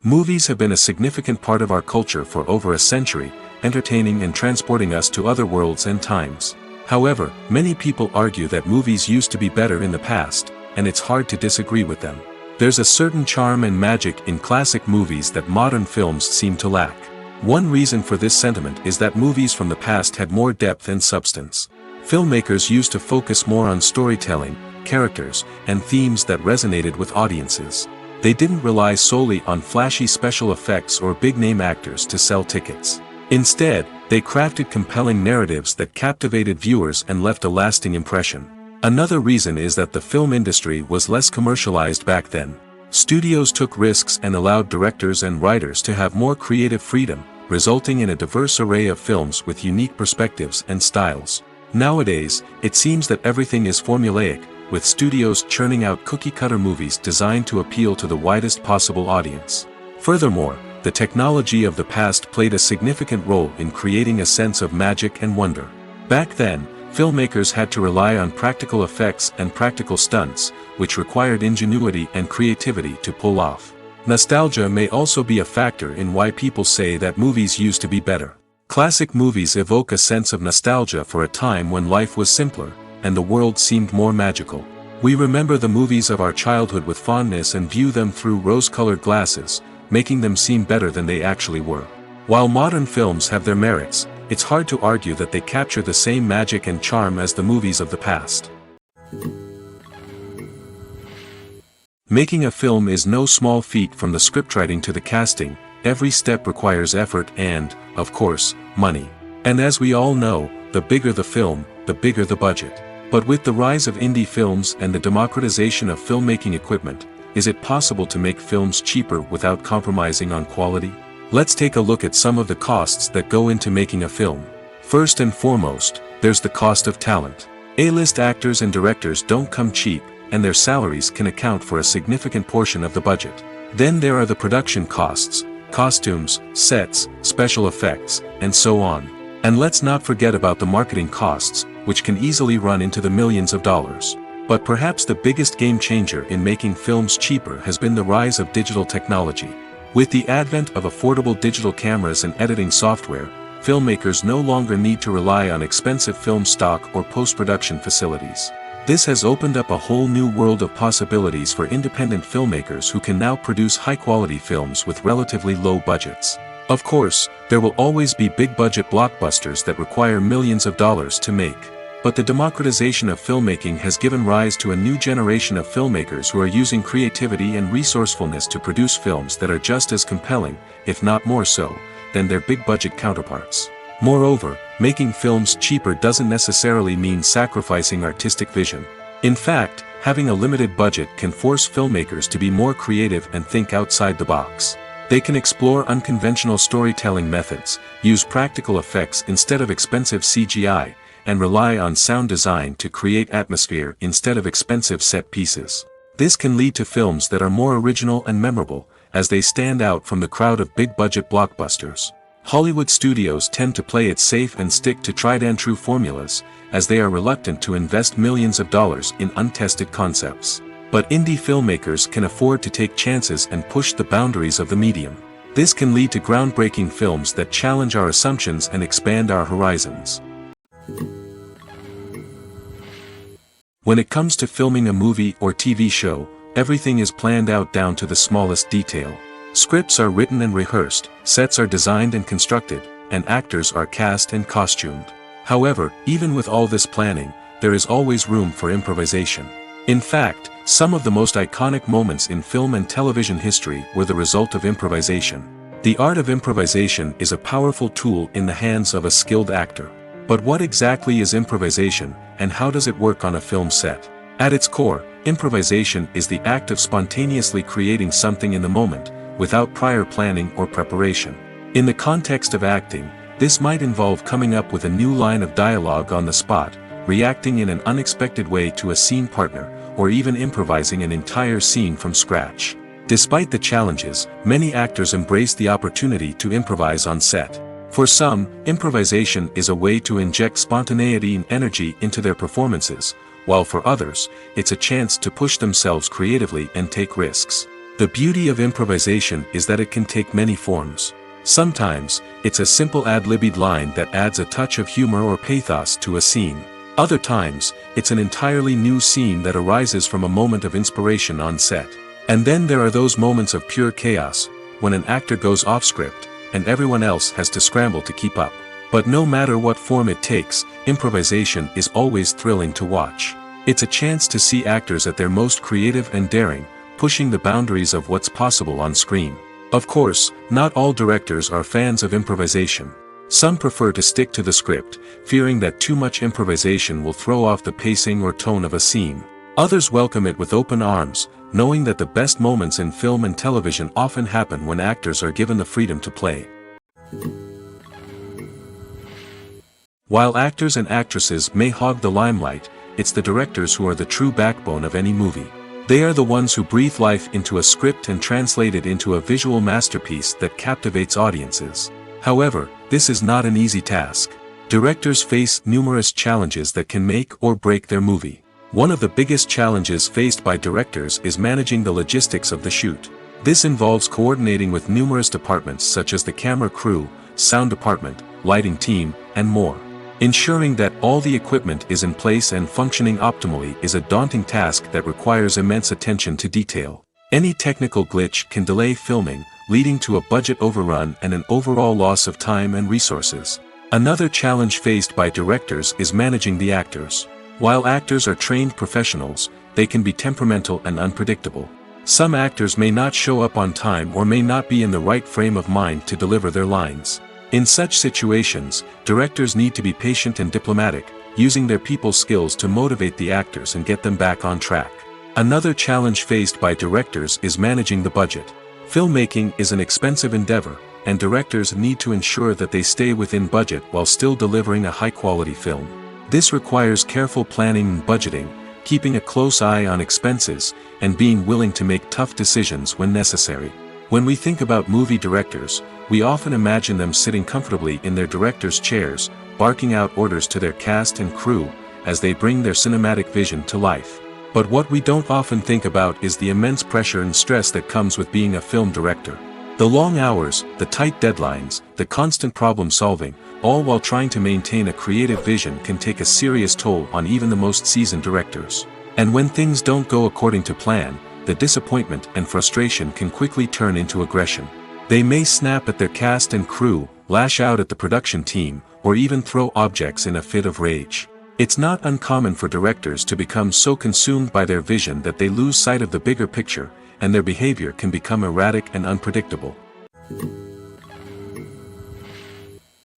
Movies have been a significant part of our culture for over a century, entertaining and transporting us to other worlds and times. However, many people argue that movies used to be better in the past, and it's hard to disagree with them. There's a certain charm and magic in classic movies that modern films seem to lack. One reason for this sentiment is that movies from the past had more depth and substance. Filmmakers used to focus more on storytelling, characters, and themes that resonated with audiences. They didn't rely solely on flashy special effects or big-name actors to sell tickets. Instead, they crafted compelling narratives that captivated viewers and left a lasting impression. Another reason is that the film industry was less commercialized back then. Studios took risks and allowed directors and writers to have more creative freedom, resulting in a diverse array of films with unique perspectives and styles. Nowadays, it seems that everything is formulaic, with studios churning out cookie-cutter movies designed to appeal to the widest possible audience. Furthermore, the technology of the past played a significant role in creating a sense of magic and wonder. Back then, filmmakers had to rely on practical effects and practical stunts, which required ingenuity and creativity to pull off. Nostalgia may also be a factor in why people say that movies used to be better. Classic movies evoke a sense of nostalgia for a time when life was simpler, and the world seemed more magical. We remember the movies of our childhood with fondness and view them through rose-colored glasses, making them seem better than they actually were. While modern films have their merits, it's hard to argue that they capture the same magic and charm as the movies of the past. Making a film is no small feat. From the scriptwriting to the casting, every step requires effort and, of course, money. And as we all know, the bigger the film, the bigger the budget. But with the rise of indie films and the democratization of filmmaking equipment, is it possible to make films cheaper without compromising on quality? Let's take a look at some of the costs that go into making a film. First and foremost, there's the cost of talent. A-list actors and directors don't come cheap, and their salaries can account for a significant portion of the budget. Then there are the production costs, costumes, sets, special effects, and so on. And let's not forget about the marketing costs, which can easily run into the millions of dollars. But perhaps the biggest game changer in making films cheaper has been the rise of digital technology. With the advent of affordable digital cameras and editing software, filmmakers no longer need to rely on expensive film stock or post-production facilities. This has opened up a whole new world of possibilities for independent filmmakers who can now produce high-quality films with relatively low budgets. Of course, there will always be big-budget blockbusters that require millions of dollars to make. But the democratization of filmmaking has given rise to a new generation of filmmakers who are using creativity and resourcefulness to produce films that are just as compelling, if not more so, than their big-budget counterparts. Moreover, making films cheaper doesn't necessarily mean sacrificing artistic vision. In fact, having a limited budget can force filmmakers to be more creative and think outside the box. They can explore unconventional storytelling methods, use practical effects instead of expensive CGI, and rely on sound design to create atmosphere instead of expensive set pieces. This can lead to films that are more original and memorable, as they stand out from the crowd of big-budget blockbusters. Hollywood studios tend to play it safe and stick to tried-and-true formulas, as they are reluctant to invest millions of dollars in untested concepts. But indie filmmakers can afford to take chances and push the boundaries of the medium. This can lead to groundbreaking films that challenge our assumptions and expand our horizons. When it comes to filming a movie or TV show, everything is planned out down to the smallest detail. Scripts are written and rehearsed, sets are designed and constructed, and actors are cast and costumed. However, even with all this planning, there is always room for improvisation. In fact, some of the most iconic moments in film and television history were the result of improvisation. The art of improvisation is a powerful tool in the hands of a skilled actor. But what exactly is improvisation, and how does it work on a film set? At its core, improvisation is the act of spontaneously creating something in the moment, without prior planning or preparation. In the context of acting, this might involve coming up with a new line of dialogue on the spot, reacting in an unexpected way to a scene partner, or even improvising an entire scene from scratch. Despite the challenges, many actors embrace the opportunity to improvise on set. For some, improvisation is a way to inject spontaneity and energy into their performances, while for others, it's a chance to push themselves creatively and take risks. The beauty of improvisation is that it can take many forms. Sometimes, it's a simple ad-libbed line that adds a touch of humor or pathos to a scene. Other times, it's an entirely new scene that arises from a moment of inspiration on set. And then there are those moments of pure chaos, when an actor goes off script, and everyone else has to scramble to keep up. But no matter what form it takes, improvisation is always thrilling to watch. It's a chance to see actors at their most creative and daring, pushing the boundaries of what's possible on screen. Of course, not all directors are fans of improvisation. Some prefer to stick to the script, fearing that too much improvisation will throw off the pacing or tone of a scene. Others welcome it with open arms, knowing that the best moments in film and television often happen when actors are given the freedom to play. While actors and actresses may hog the limelight, it's the directors who are the true backbone of any movie. They are the ones who breathe life into a script and translate it into a visual masterpiece that captivates audiences. However, this is not an easy task. Directors face numerous challenges that can make or break their movie. One of the biggest challenges faced by directors is managing the logistics of the shoot. This involves coordinating with numerous departments such as the camera crew, sound department, lighting team, and more. Ensuring that all the equipment is in place and functioning optimally is a daunting task that requires immense attention to detail. Any technical glitch can delay filming, leading to a budget overrun and an overall loss of time and resources. Another challenge faced by directors is managing the actors. While actors are trained professionals, they can be temperamental and unpredictable. Some actors may not show up on time or may not be in the right frame of mind to deliver their lines. In such situations, directors need to be patient and diplomatic, using their people skills to motivate the actors and get them back on track. Another challenge faced by directors is managing the budget. Filmmaking is an expensive endeavor, and directors need to ensure that they stay within budget while still delivering a high-quality film. This requires careful planning and budgeting, keeping a close eye on expenses, and being willing to make tough decisions when necessary. When we think about movie directors, we often imagine them sitting comfortably in their director's chairs, barking out orders to their cast and crew, as they bring their cinematic vision to life. But what we don't often think about is the immense pressure and stress that comes with being a film director. The long hours, the tight deadlines, the constant problem solving, all while trying to maintain a creative vision can take a serious toll on even the most seasoned directors. And when things don't go according to plan, the disappointment and frustration can quickly turn into aggression. They may snap at their cast and crew, lash out at the production team, or even throw objects in a fit of rage. It's not uncommon for directors to become so consumed by their vision that they lose sight of the bigger picture, and their behavior can become erratic and unpredictable.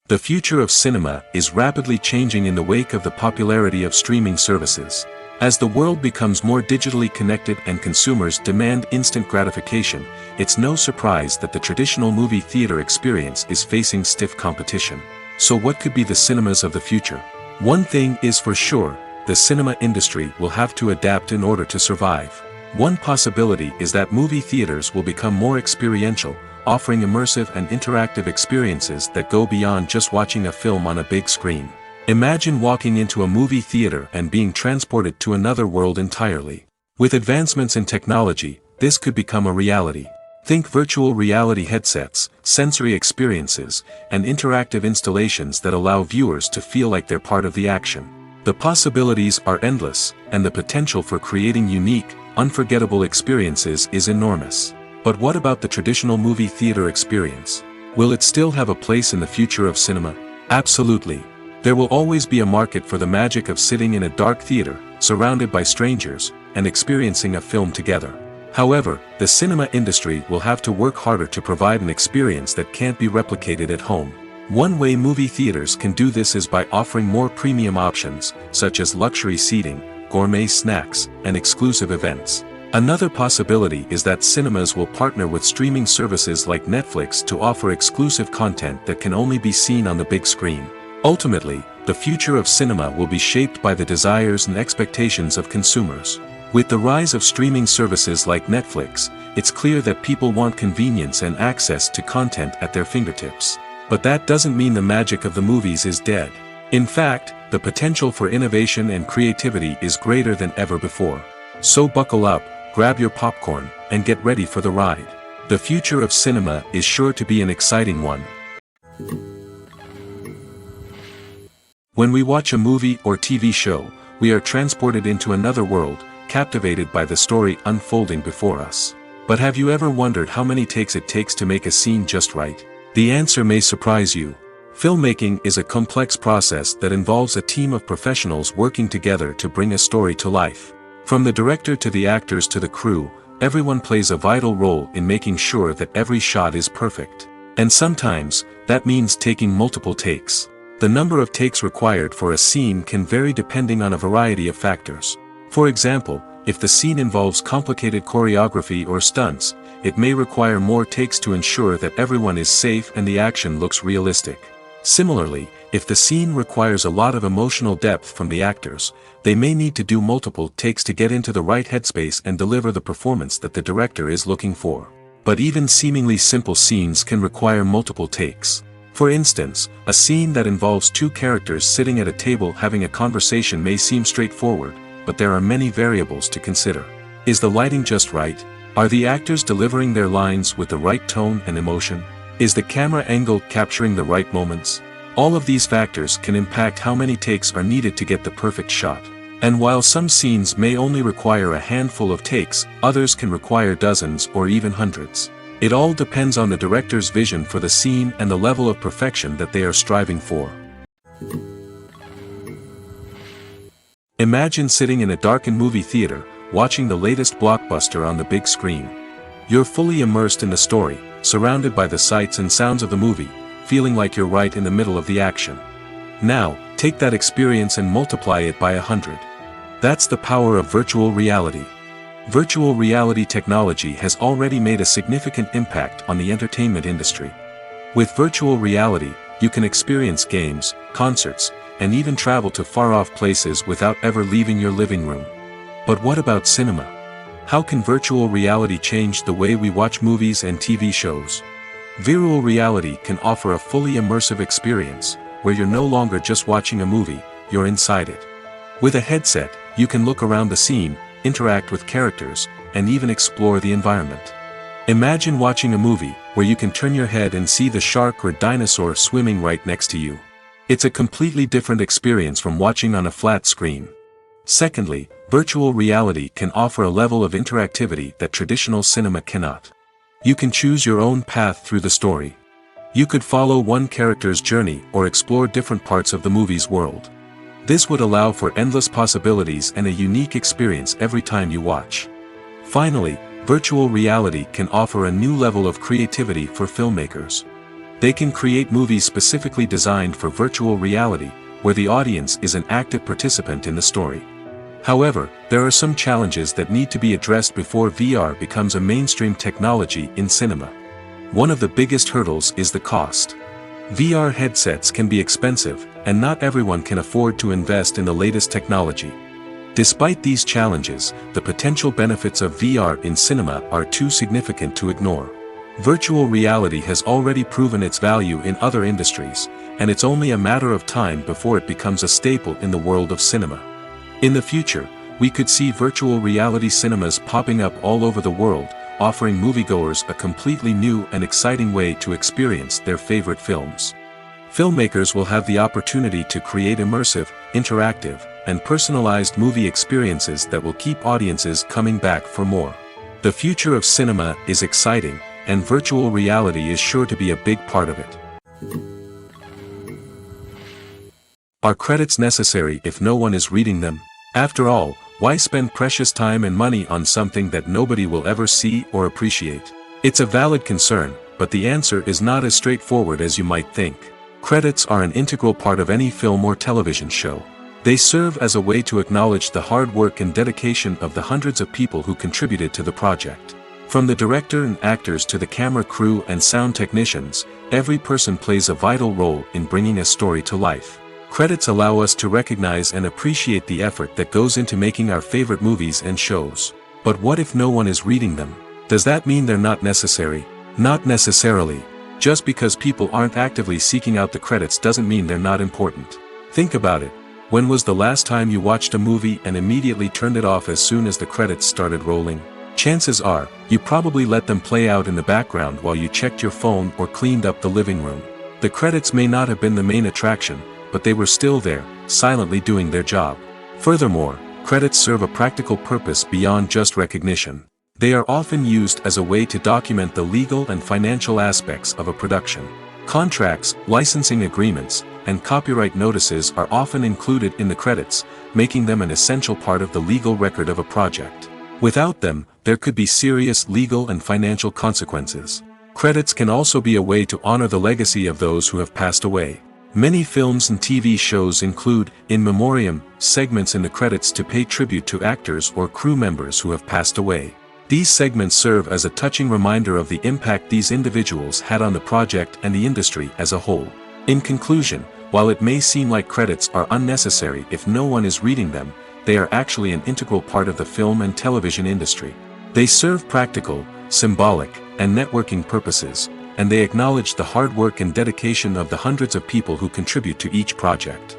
The future of cinema is rapidly changing in the wake of the popularity of streaming services. As the world becomes more digitally connected and consumers demand instant gratification, it's no surprise that the traditional movie theater experience is facing stiff competition. So what could be the cinemas of the future? One thing is for sure, the cinema industry will have to adapt in order to survive. One possibility is that movie theaters will become more experiential, offering immersive and interactive experiences that go beyond just watching a film on a big screen. Imagine walking into a movie theater and being transported to another world entirely. With advancements in technology, this could become a reality. Think virtual reality headsets, sensory experiences, and interactive installations that allow viewers to feel like they're part of the action. The possibilities are endless, and the potential for creating unique, unforgettable experiences is enormous. But what about the traditional movie theater experience? Will it still have a place in the future of cinema? Absolutely. There will always be a market for the magic of sitting in a dark theater, surrounded by strangers, and experiencing a film together. However, the cinema industry will have to work harder to provide an experience that can't be replicated at home. One way movie theaters can do this is by offering more premium options, such as luxury seating, gourmet snacks, and exclusive events. Another possibility is that cinemas will partner with streaming services like Netflix to offer exclusive content that can only be seen on the big screen. Ultimately, the future of cinema will be shaped by the desires and expectations of consumers. With the rise of streaming services like Netflix, it's clear that people want convenience and access to content at their fingertips. But that doesn't mean the magic of the movies is dead. In fact, the potential for innovation and creativity is greater than ever before. So buckle up, grab your popcorn, and get ready for the ride. The future of cinema is sure to be an exciting one. When we watch a movie or TV show, we are transported into another world, captivated by the story unfolding before us. But have you ever wondered how many takes it takes to make a scene just right? The answer may surprise you. Filmmaking is a complex process that involves a team of professionals working together to bring a story to life. From the director to the actors to the crew, everyone plays a vital role in making sure that every shot is perfect. And sometimes, that means taking multiple takes. The number of takes required for a scene can vary depending on a variety of factors. For example, if the scene involves complicated choreography or stunts, it may require more takes to ensure that everyone is safe and the action looks realistic. Similarly, if the scene requires a lot of emotional depth from the actors, they may need to do multiple takes to get into the right headspace and deliver the performance that the director is looking for. But even seemingly simple scenes can require multiple takes. For instance, a scene that involves two characters sitting at a table having a conversation may seem straightforward, but there are many variables to consider. Is the lighting just right? Are the actors delivering their lines with the right tone and emotion? Is the camera angle capturing the right moments? All of these factors can impact how many takes are needed to get the perfect shot. And while some scenes may only require a handful of takes, others can require dozens or even hundreds. It all depends on the director's vision for the scene and the level of perfection that they are striving for. Imagine sitting in a darkened movie theater, watching the latest blockbuster on the big screen. You're fully immersed in the story, surrounded by the sights and sounds of the movie, feeling like you're right in the middle of the action. Now, Take that experience and multiply it by 100. That's the power of virtual reality. Virtual reality technology has already made a significant impact on the entertainment industry. With virtual reality, you can experience games, concerts, and even travel to far-off places without ever leaving your living room. But what about cinema? How can virtual reality change the way we watch movies and TV shows? Virtual reality can offer a fully immersive experience, where you're no longer just watching a movie, you're inside it. With a headset, you can look around the scene, interact with characters, and even explore the environment. Imagine watching a movie, where you can turn your head and see the shark or dinosaur swimming right next to you. It's a completely different experience from watching on a flat screen. Secondly, virtual reality can offer a level of interactivity that traditional cinema cannot. You can choose your own path through the story. You could follow one character's journey or explore different parts of the movie's world. This would allow for endless possibilities and a unique experience every time you watch. Finally, virtual reality can offer a new level of creativity for filmmakers. They can create movies specifically designed for virtual reality, where the audience is an active participant in the story. However, there are some challenges that need to be addressed before VR becomes a mainstream technology in cinema. One of the biggest hurdles is the cost. VR headsets can be expensive, and not everyone can afford to invest in the latest technology. Despite these challenges, the potential benefits of VR in cinema are too significant to ignore. Virtual reality has already proven its value in other industries, and it's only a matter of time before it becomes a staple in the world of cinema. In the future, we could see virtual reality cinemas popping up all over the world, offering moviegoers a completely new and exciting way to experience their favorite films. Filmmakers will have the opportunity to create immersive, interactive, and personalized movie experiences that will keep audiences coming back for more. The future of cinema is exciting, and virtual reality is sure to be a big part of it. Are credits necessary if no one is reading them? After all, why spend precious time and money on something that nobody will ever see or appreciate? It's a valid concern, but the answer is not as straightforward as you might think. Credits are an integral part of any film or television show. They serve as a way to acknowledge the hard work and dedication of the hundreds of people who contributed to the project. From the director and actors to the camera crew and sound technicians, every person plays a vital role in bringing a story to life. Credits allow us to recognize and appreciate the effort that goes into making our favorite movies and shows. But what if no one is reading them? Does that mean they're not necessary? Not necessarily. Just because people aren't actively seeking out the credits doesn't mean they're not important. Think about it. When was the last time you watched a movie and immediately turned it off as soon as the credits started rolling? Chances are, you probably let them play out in the background while you checked your phone or cleaned up the living room. The credits may not have been the main attraction, but they were still there, silently doing their job. Furthermore, credits serve a practical purpose beyond just recognition. They are often used as a way to document the legal and financial aspects of a production. Contracts, licensing agreements, and copyright notices are often included in the credits, making them an essential part of the legal record of a project. Without them, there could be serious legal and financial consequences. Credits can also be a way to honor the legacy of those who have passed away. Many films and TV shows include, in memoriam, segments in the credits to pay tribute to actors or crew members who have passed away. These segments serve as a touching reminder of the impact these individuals had on the project and the industry as a whole. In conclusion, while it may seem like credits are unnecessary if no one is reading them, they are actually an integral part of the film and television industry. They serve practical, symbolic, and networking purposes, and they acknowledge the hard work and dedication of the hundreds of people who contribute to each project.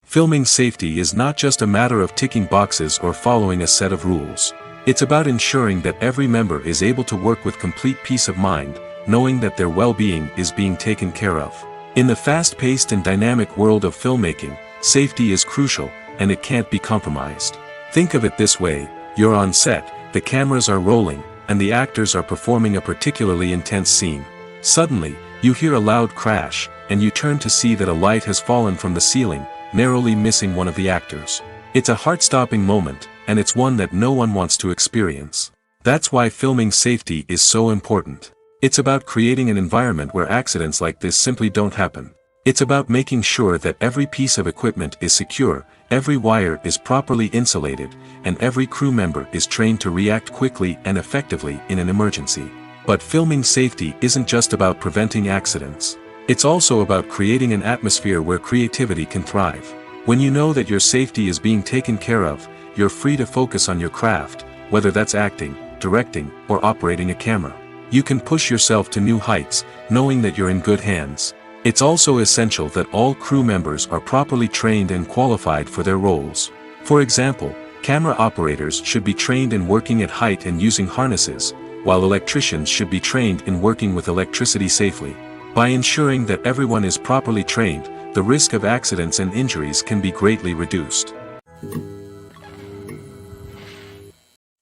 Filming safety is not just a matter of ticking boxes or following a set of rules. It's about ensuring that every member is able to work with complete peace of mind, knowing that their well-being is being taken care of. In the fast-paced and dynamic world of filmmaking, safety is crucial, and it can't be compromised. Think of it this way: you're on set, the cameras are rolling, and the actors are performing a particularly intense scene. Suddenly, you hear a loud crash, and you turn to see that a light has fallen from the ceiling, narrowly missing one of the actors. It's a heart-stopping moment, and it's one that no one wants to experience. That's why filming safety is so important. It's about creating an environment where accidents like this simply don't happen. It's about making sure that every piece of equipment is secure, every wire is properly insulated, and every crew member is trained to react quickly and effectively in an emergency. But filming safety isn't just about preventing accidents. It's also about creating an atmosphere where creativity can thrive. When you know that your safety is being taken care of, you're free to focus on your craft, whether that's acting, directing, or operating a camera. You can push yourself to new heights, knowing that you're in good hands. It's also essential that all crew members are properly trained and qualified for their roles. For example, camera operators should be trained in working at height and using harnesses, while electricians should be trained in working with electricity safely. By ensuring that everyone is properly trained, the risk of accidents and injuries can be greatly reduced.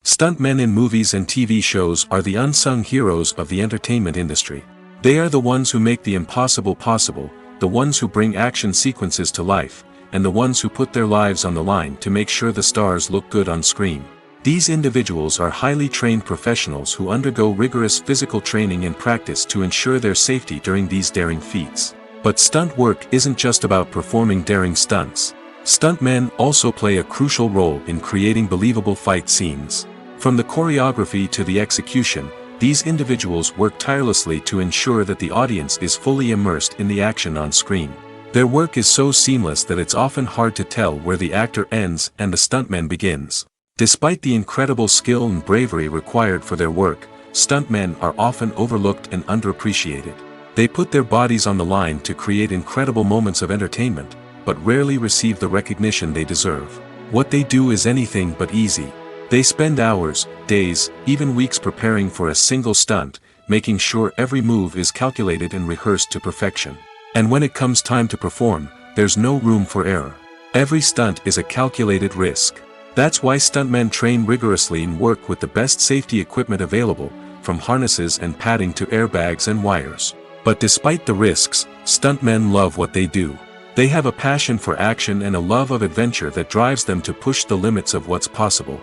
Stuntmen in movies and TV shows are the unsung heroes of the entertainment industry. They are the ones who make the impossible possible, the ones who bring action sequences to life, and the ones who put their lives on the line to make sure the stars look good on screen. These individuals are highly trained professionals who undergo rigorous physical training and practice to ensure their safety during these daring feats. But stunt work isn't just about performing daring stunts. Stuntmen also play a crucial role in creating believable fight scenes. From the choreography to the execution, these individuals work tirelessly to ensure that the audience is fully immersed in the action on screen. Their work is so seamless that it's often hard to tell where the actor ends and the stuntman begins. Despite the incredible skill and bravery required for their work, stuntmen are often overlooked and underappreciated. They put their bodies on the line to create incredible moments of entertainment, but rarely receive the recognition they deserve. What they do is anything but easy. They spend hours, days, even weeks preparing for a single stunt, making sure every move is calculated and rehearsed to perfection. And when it comes time to perform, there's no room for error. Every stunt is a calculated risk. That's why stuntmen train rigorously and work with the best safety equipment available, from harnesses and padding to airbags and wires. But despite the risks, stuntmen love what they do. They have a passion for action and a love of adventure that drives them to push the limits of what's possible.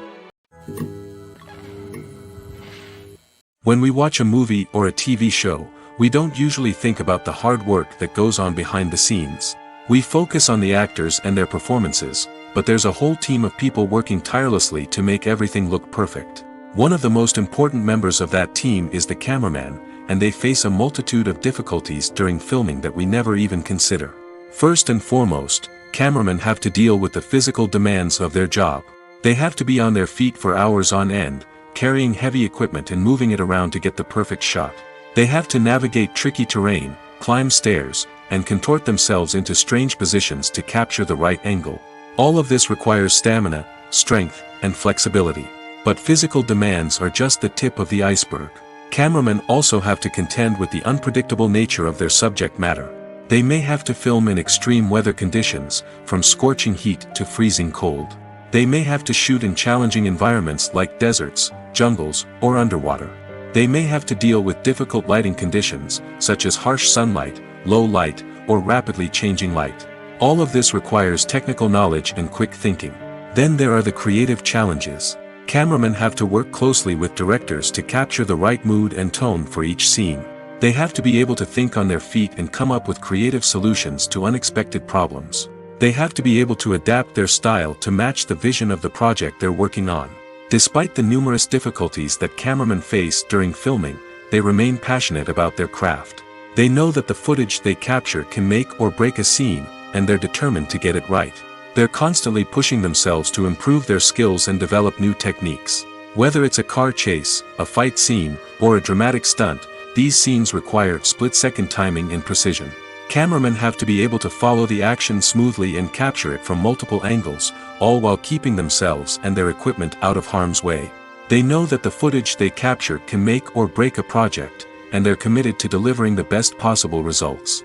When we watch a movie or a TV show, we don't usually think about the hard work that goes on behind the scenes. We focus on the actors and their performances, but there's a whole team of people working tirelessly to make everything look perfect. One of the most important members of that team is the cameraman, and they face a multitude of difficulties during filming that we never even consider. First and foremost, cameramen have to deal with the physical demands of their job. They have to be on their feet for hours on end, carrying heavy equipment and moving it around to get the perfect shot. They have to navigate tricky terrain, climb stairs, and contort themselves into strange positions to capture the right angle. All of this requires stamina, strength, and flexibility. But physical demands are just the tip of the iceberg. Cameramen also have to contend with the unpredictable nature of their subject matter. They may have to film in extreme weather conditions, from scorching heat to freezing cold. They may have to shoot in challenging environments like deserts, jungles, or underwater. They may have to deal with difficult lighting conditions, such as harsh sunlight, low light, or rapidly changing light. All of this requires technical knowledge and quick thinking. Then there are the creative challenges. Cameramen have to work closely with directors to capture the right mood and tone for each scene. They have to be able to think on their feet and come up with creative solutions to unexpected problems. They have to be able to adapt their style to match the vision of the project they're working on. Despite the numerous difficulties that cameramen face during filming, they remain passionate about their craft. They know that the footage they capture can make or break a scene, and they're determined to get it right. They're constantly pushing themselves to improve their skills and develop new techniques. Whether it's a car chase, a fight scene, or a dramatic stunt, these scenes require split-second timing and precision. Cameramen have to be able to follow the action smoothly and capture it from multiple angles, all while keeping themselves and their equipment out of harm's way. They know that the footage they capture can make or break a project, and they're committed to delivering the best possible results.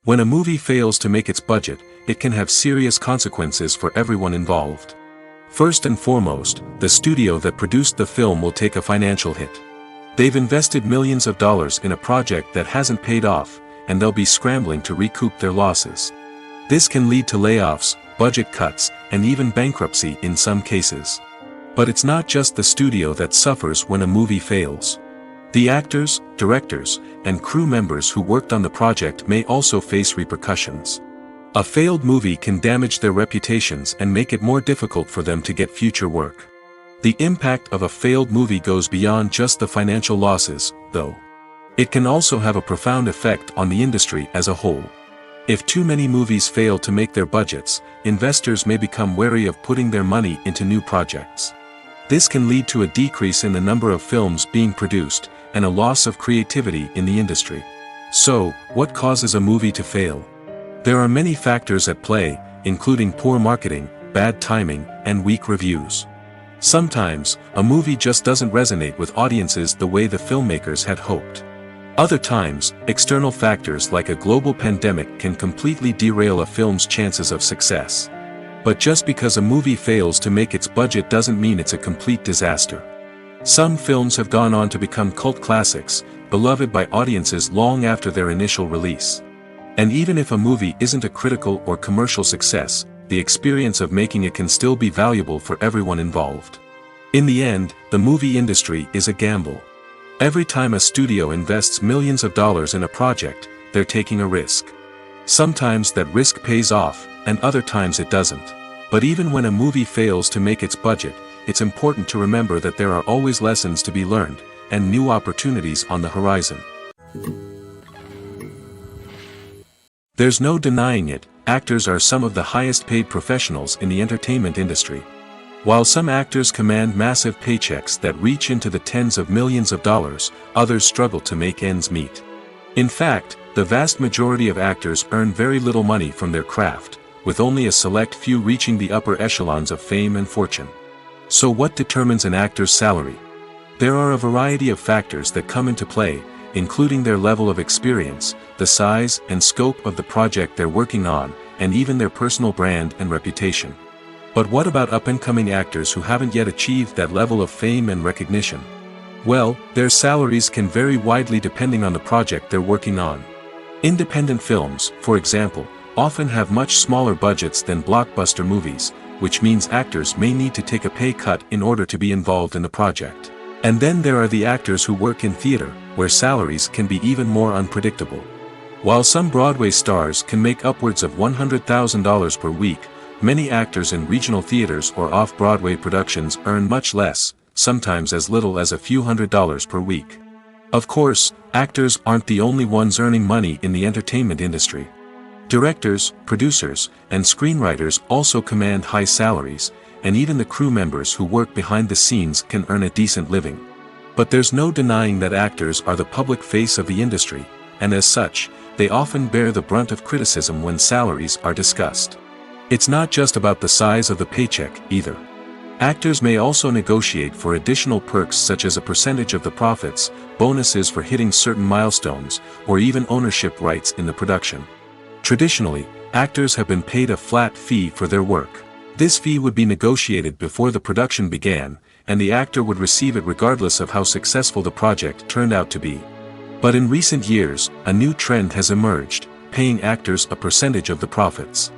When a movie fails to make its budget, it can have serious consequences for everyone involved. First and foremost, the studio that produced the film will take a financial hit. They've invested millions of dollars in a project that hasn't paid off, and they'll be scrambling to recoup their losses. This can lead to layoffs, budget cuts, and even bankruptcy in some cases. But it's not just the studio that suffers when a movie fails. The actors, directors, and crew members who worked on the project may also face repercussions. A failed movie can damage their reputations and make it more difficult for them to get future work. The impact of a failed movie goes beyond just the financial losses, though. It can also have a profound effect on the industry as a whole. If too many movies fail to make their budgets, investors may become wary of putting their money into new projects. This can lead to a decrease in the number of films being produced, and a loss of creativity in the industry. So, what causes a movie to fail? There are many factors at play, including poor marketing, bad timing, and weak reviews. Sometimes, a movie just doesn't resonate with audiences the way the filmmakers had hoped. Other times, external factors like a global pandemic can completely derail a film's chances of success. But just because a movie fails to make its budget doesn't mean it's a complete disaster. Some films have gone on to become cult classics, beloved by audiences long after their initial release. And even if a movie isn't a critical or commercial success, the experience of making it can still be valuable for everyone involved. In the end, the movie industry is a gamble. Every time a studio invests millions of dollars in a project, they're taking a risk. Sometimes that risk pays off, and other times it doesn't. But even when a movie fails to make its budget, it's important to remember that there are always lessons to be learned, and new opportunities on the horizon. There's no denying it, actors are some of the highest paid professionals in the entertainment industry. While some actors command massive paychecks that reach into the tens of millions of dollars, others struggle to make ends meet. In fact, the vast majority of actors earn very little money from their craft, with only a select few reaching the upper echelons of fame and fortune. So what determines an actor's salary? There are a variety of factors that come into play, including their level of experience, the size and scope of the project they're working on, and even their personal brand and reputation. But what about up-and-coming actors who haven't yet achieved that level of fame and recognition? Well, their salaries can vary widely depending on the project they're working on. Independent films, for example, often have much smaller budgets than blockbuster movies, which means actors may need to take a pay cut in order to be involved in the project. And then there are the actors who work in theater, where salaries can be even more unpredictable. While some Broadway stars can make upwards of $100,000 per week, many actors in regional theaters or off-Broadway productions earn much less, sometimes as little as a few $100s per week. Of course, actors aren't the only ones earning money in the entertainment industry. Directors, producers, and screenwriters also command high salaries, and even the crew members who work behind the scenes can earn a decent living. But there's no denying that actors are the public face of the industry, and as such, they often bear the brunt of criticism when salaries are discussed. It's not just about the size of the paycheck, either. Actors may also negotiate for additional perks such as a percentage of the profits, bonuses for hitting certain milestones, or even ownership rights in the production. Traditionally, actors have been paid a flat fee for their work. This fee would be negotiated before the production began, and the actor would receive it regardless of how successful the project turned out to be. But in recent years, a new trend has emerged, paying actors a percentage of the profits.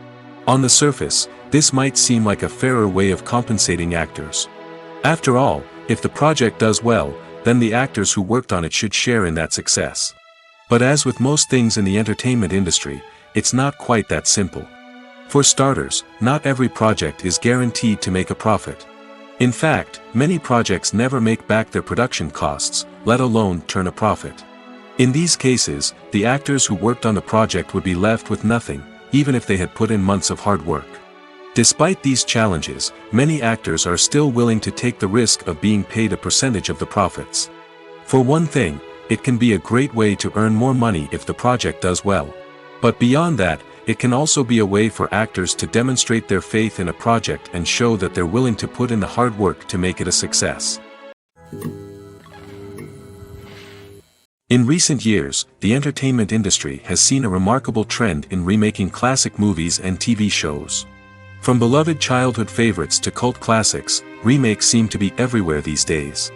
On the surface, this might seem like a fairer way of compensating actors. After all, if the project does well, then the actors who worked on it should share in that success. But as with most things in the entertainment industry, it's not quite that simple. For starters, not every project is guaranteed to make a profit. In fact, many projects never make back their production costs, let alone turn a profit. In these cases, the actors who worked on the project would be left with nothing, even if they had put in months of hard work. Despite these challenges, many actors are still willing to take the risk of being paid a percentage of the profits. For one thing, it can be a great way to earn more money if the project does well. But beyond that, it can also be a way for actors to demonstrate their faith in a project and show that they're willing to put in the hard work to make it a success. In recent years, the entertainment industry has seen a remarkable trend in remaking classic movies and TV shows. From beloved childhood favorites to cult classics, remakes seem to be everywhere these days.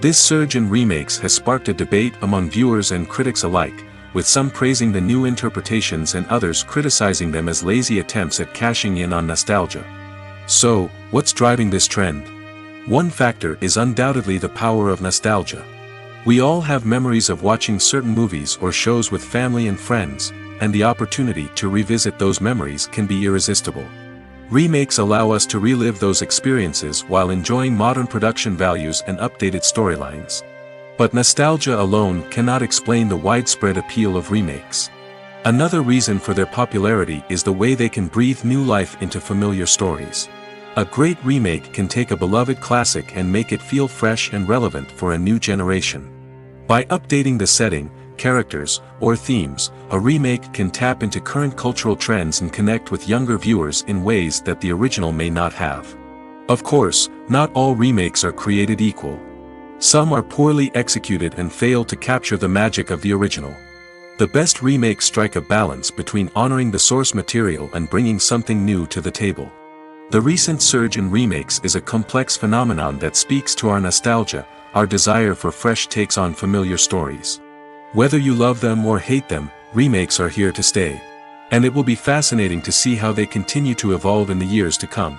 This surge in remakes has sparked a debate among viewers and critics alike, with some praising the new interpretations and others criticizing them as lazy attempts at cashing in on nostalgia. So, what's driving this trend? One factor is undoubtedly the power of nostalgia. We all have memories of watching certain movies or shows with family and friends, and the opportunity to revisit those memories can be irresistible. Remakes allow us to relive those experiences while enjoying modern production values and updated storylines. But nostalgia alone cannot explain the widespread appeal of remakes. Another reason for their popularity is the way they can breathe new life into familiar stories. A great remake can take a beloved classic and make it feel fresh and relevant for a new generation. By updating the setting, characters, or themes, a remake can tap into current cultural trends and connect with younger viewers in ways that the original may not have. Of course, not all remakes are created equal. Some are poorly executed and fail to capture the magic of the original. The best remakes strike a balance between honoring the source material and bringing something new to the table. The recent surge in remakes is a complex phenomenon that speaks to our nostalgia, our desire for fresh takes on familiar stories. Whether you love them or hate them, remakes are here to stay. And it will be fascinating to see how they continue to evolve in the years to come.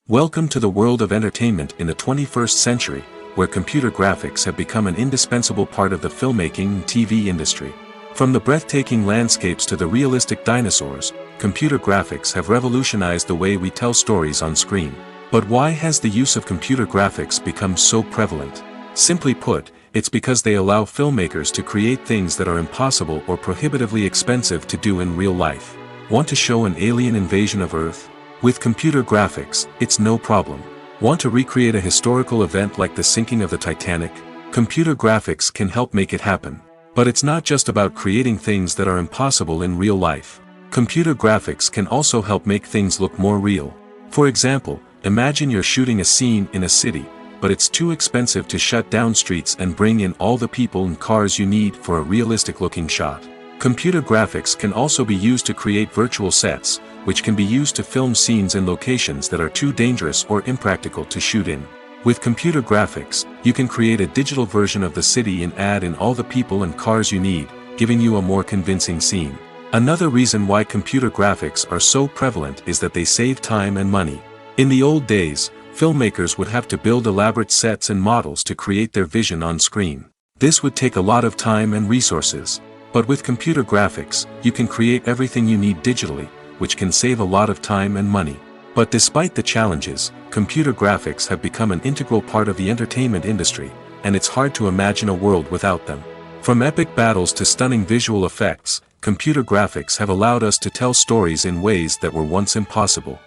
Welcome to the world of entertainment in the 21st century, where computer graphics have become an indispensable part of the filmmaking and TV industry. From the breathtaking landscapes to the realistic dinosaurs, computer graphics have revolutionized the way we tell stories on screen. But why has the use of computer graphics become so prevalent? Simply put, it's because they allow filmmakers to create things that are impossible or prohibitively expensive to do in real life. Want to show an alien invasion of Earth? With computer graphics, it's no problem. Want to recreate a historical event like the sinking of the Titanic? Computer graphics can help make it happen. But it's not just about creating things that are impossible in real life. Computer graphics can also help make things look more real. For example, imagine you're shooting a scene in a city, but it's too expensive to shut down streets and bring in all the people and cars you need for a realistic-looking shot. Computer graphics can also be used to create virtual sets, which can be used to film scenes in locations that are too dangerous or impractical to shoot in. With computer graphics, you can create a digital version of the city and add in all the people and cars you need, giving you a more convincing scene. Another reason why computer graphics are so prevalent is that they save time and money. In the old days, filmmakers would have to build elaborate sets and models to create their vision on screen. This would take a lot of time and resources. But with computer graphics, you can create everything you need digitally, which can save a lot of time and money. But despite the challenges, computer graphics have become an integral part of the entertainment industry, and it's hard to imagine a world without them. From epic battles to stunning visual effects, computer graphics have allowed us to tell stories in ways that were once impossible.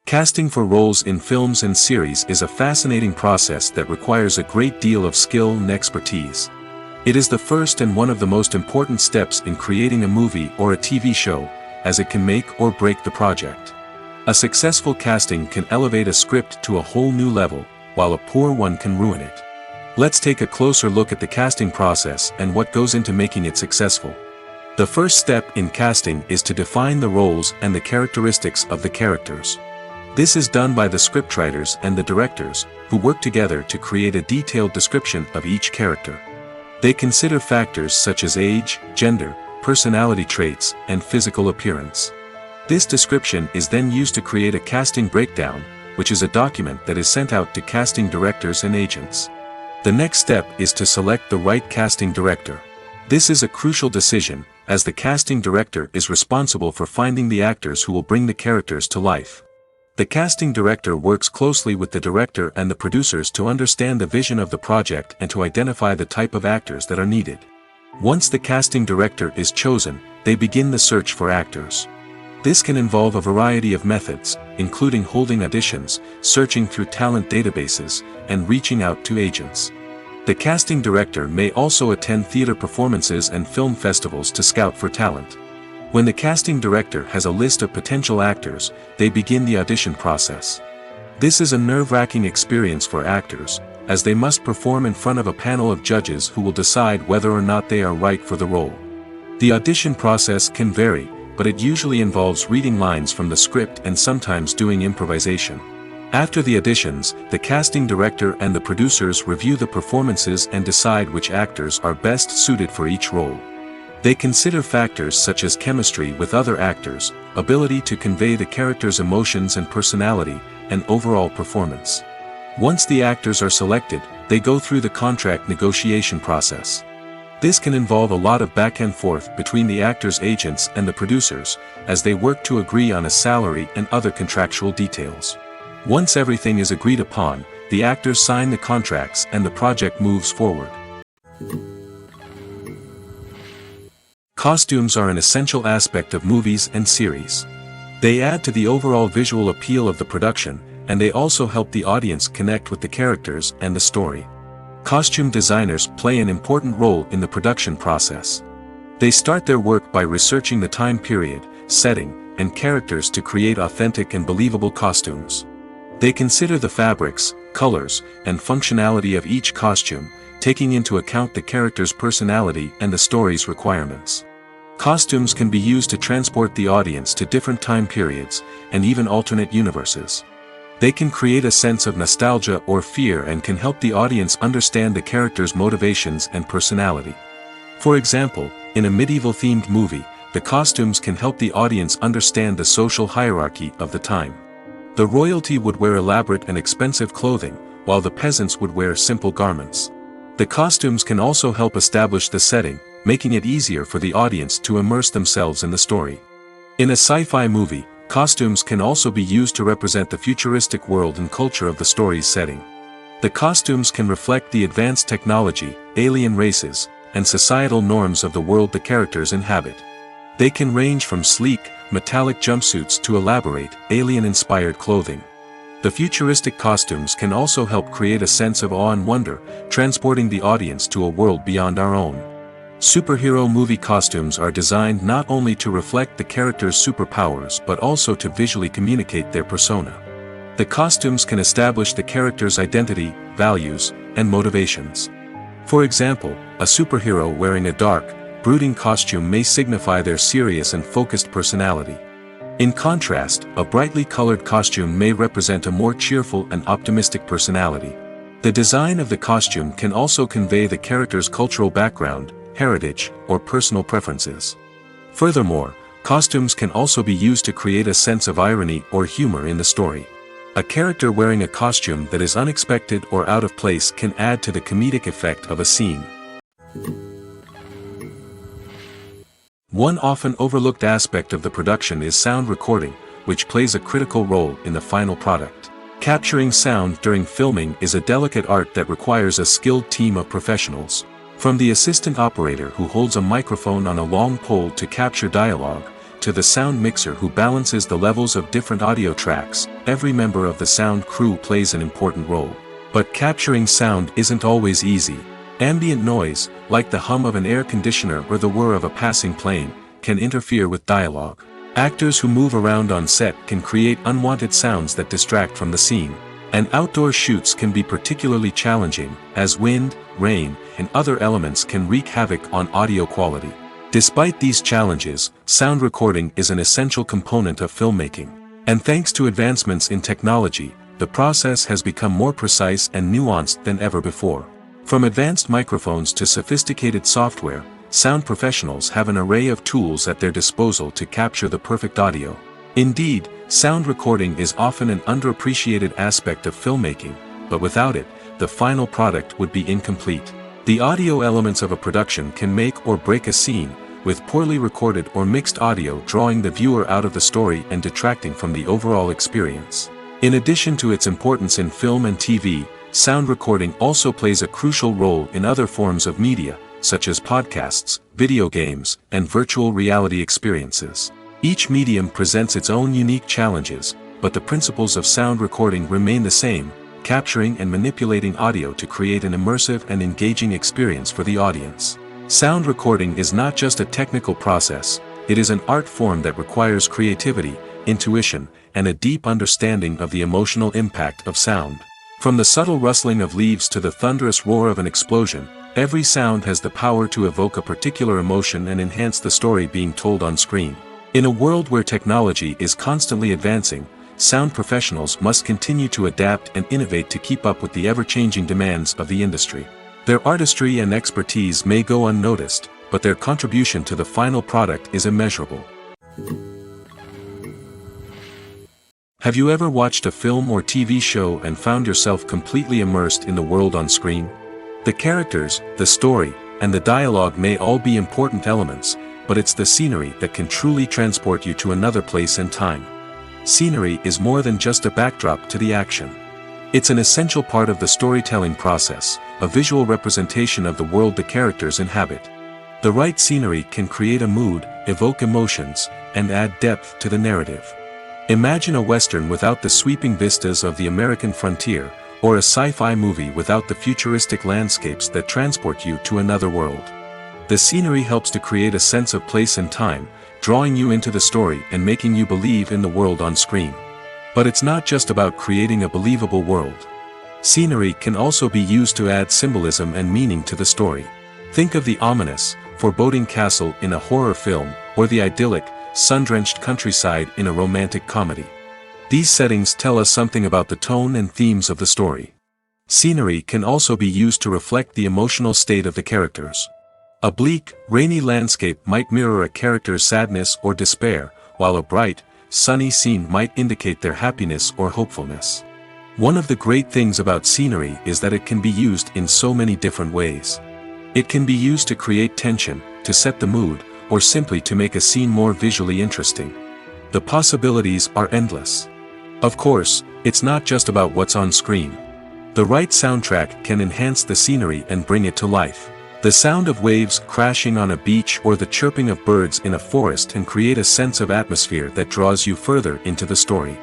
Casting for roles in films and series is a fascinating process that requires a great deal of skill and expertise. It is the first and one of the most important steps in creating a movie or a TV show, as it can make or break the project. A successful casting can elevate a script to a whole new level, while a poor one can ruin it. Let's take a closer look at the casting process and what goes into making it successful. The first step in casting is to define the roles and the characteristics of the characters. This is done by the scriptwriters and the directors, who work together to create a detailed description of each character. They consider factors such as age, gender, personality traits, and physical appearance. This description is then used to create a casting breakdown, which is a document that is sent out to casting directors and agents. The next step is to select the right casting director. This is a crucial decision, as the casting director is responsible for finding the actors who will bring the characters to life. The casting director works closely with the director and the producers to understand the vision of the project and to identify the type of actors that are needed. Once the casting director is chosen, they begin the search for actors. This can involve a variety of methods, including holding auditions, searching through talent databases, and reaching out to agents. The casting director may also attend theater performances and film festivals to scout for talent. When the casting director has a list of potential actors, they begin the audition process. This is a nerve-wracking experience for actors, as they must perform in front of a panel of judges who will decide whether or not they are right for the role. The audition process can vary, but it usually involves reading lines from the script and sometimes doing improvisation. After the auditions, the casting director and the producers review the performances and decide which actors are best suited for each role. They consider factors such as chemistry with other actors, ability to convey the character's emotions and personality, and overall performance. Once the actors are selected, they go through the contract negotiation process. This can involve a lot of back and forth between the actors' agents and the producers, as they work to agree on a salary and other contractual details. Once everything is agreed upon, the actors sign the contracts and the project moves forward. Costumes are an essential aspect of movies and series. They add to the overall visual appeal of the production, and they also help the audience connect with the characters and the story. Costume designers play an important role in the production process. They start their work by researching the time period, setting, and characters to create authentic and believable costumes. They consider the fabrics, colors, and functionality of each costume, taking into account the character's personality and the story's requirements. Costumes can be used to transport the audience to different time periods, and even alternate universes. They can create a sense of nostalgia or fear and can help the audience understand the character's motivations and personality. For example, in a medieval-themed movie, the costumes can help the audience understand the social hierarchy of the time. The royalty would wear elaborate and expensive clothing, while the peasants would wear simple garments. The costumes can also help establish the setting, making it easier for the audience to immerse themselves in the story. In a sci-fi movie, costumes can also be used to represent the futuristic world and culture of the story's setting. The costumes can reflect the advanced technology, alien races, and societal norms of the world the characters inhabit. They can range from sleek, metallic jumpsuits to elaborate, alien-inspired clothing. The futuristic costumes can also help create a sense of awe and wonder, transporting the audience to a world beyond our own. Superhero movie costumes are designed not only to reflect the character's superpowers but also to visually communicate their persona. The costumes can establish the character's identity, values, and motivations. For example, a superhero wearing a dark, brooding costume may signify their serious and focused personality. In contrast, a brightly colored costume may represent a more cheerful and optimistic personality. The design of the costume can also convey the character's cultural background, heritage, or personal preferences. Furthermore, costumes can also be used to create a sense of irony or humor in the story. A character wearing a costume that is unexpected or out of place can add to the comedic effect of a scene. One often overlooked aspect of the production is sound recording, which plays a critical role in the final product. Capturing sound during filming is a delicate art that requires a skilled team of professionals. From the assistant operator who holds a microphone on a long pole to capture dialogue, to the sound mixer who balances the levels of different audio tracks, every member of the sound crew plays an important role. But capturing sound isn't always easy. Ambient noise, like the hum of an air conditioner or the whir of a passing plane, can interfere with dialogue. Actors who move around on set can create unwanted sounds that distract from the scene. And outdoor shoots can be particularly challenging, as wind, rain, and other elements can wreak havoc on audio quality. Despite these challenges, sound recording is an essential component of filmmaking. And thanks to advancements in technology, the process has become more precise and nuanced than ever before. From advanced microphones to sophisticated software, sound professionals have an array of tools at their disposal to capture the perfect audio. Indeed, sound recording is often an underappreciated aspect of filmmaking, but without it, the final product would be incomplete. The audio elements of a production can make or break a scene, with poorly recorded or mixed audio drawing the viewer out of the story and detracting from the overall experience. In addition to its importance in film and TV, sound recording also plays a crucial role in other forms of media, such as podcasts, video games, and virtual reality experiences. Each medium presents its own unique challenges, but the principles of sound recording remain the same, capturing and manipulating audio to create an immersive and engaging experience for the audience. Sound recording is not just a technical process, it is an art form that requires creativity, intuition, and a deep understanding of the emotional impact of sound. From the subtle rustling of leaves to the thunderous roar of an explosion, every sound has the power to evoke a particular emotion and enhance the story being told on screen. In a world where technology is constantly advancing, sound professionals must continue to adapt and innovate to keep up with the ever-changing demands of the industry. Their artistry and expertise may go unnoticed, but their contribution to the final product is immeasurable. Have you ever watched a film or TV show and found yourself completely immersed in the world on screen? The characters, the story, and the dialogue may all be important elements, but it's the scenery that can truly transport you to another place and time. Scenery is more than just a backdrop to the action. It's an essential part of the storytelling process, a visual representation of the world the characters inhabit. The right scenery can create a mood, evoke emotions, and add depth to the narrative. Imagine a Western without the sweeping vistas of the American frontier, or a sci-fi movie without the futuristic landscapes that transport you to another world. The scenery helps to create a sense of place and time, drawing you into the story and making you believe in the world on screen. But it's not just about creating a believable world. Scenery can also be used to add symbolism and meaning to the story. Think of the ominous, foreboding castle in a horror film, or the idyllic, sun-drenched countryside in a romantic comedy. These settings tell us something about the tone and themes of the story. Scenery can also be used to reflect the emotional state of the characters. A bleak, rainy landscape might mirror a character's sadness or despair, while a bright, sunny scene might indicate their happiness or hopefulness. One of the great things about scenery is that it can be used in so many different ways. It can be used to create tension, to set the mood, or simply to make a scene more visually interesting. The possibilities are endless. Of course, it's not just about what's on screen. The right soundtrack can enhance the scenery and bring it to life. The sound of waves crashing on a beach or the chirping of birds in a forest can create a sense of atmosphere that draws you further into the story.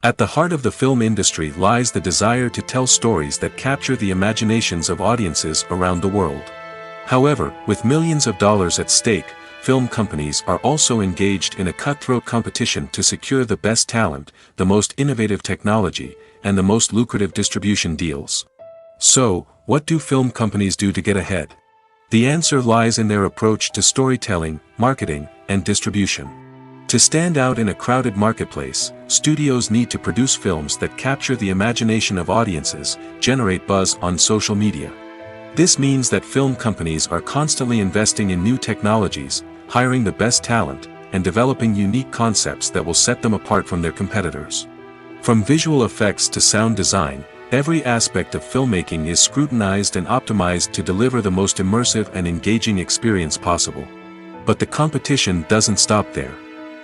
At the heart of the film industry lies the desire to tell stories that capture the imaginations of audiences around the world. However, with millions of dollars at stake, film companies are also engaged in a cutthroat competition to secure the best talent, the most innovative technology, and the most lucrative distribution deals. So, what do film companies do to get ahead? The answer lies in their approach to storytelling, marketing, and distribution. To stand out in a crowded marketplace, studios need to produce films that capture the imagination of audiences, generate buzz on social media. This means that film companies are constantly investing in new technologies, hiring the best talent, and developing unique concepts that will set them apart from their competitors. From visual effects to sound design, every aspect of filmmaking is scrutinized and optimized to deliver the most immersive and engaging experience possible. But the competition doesn't stop there.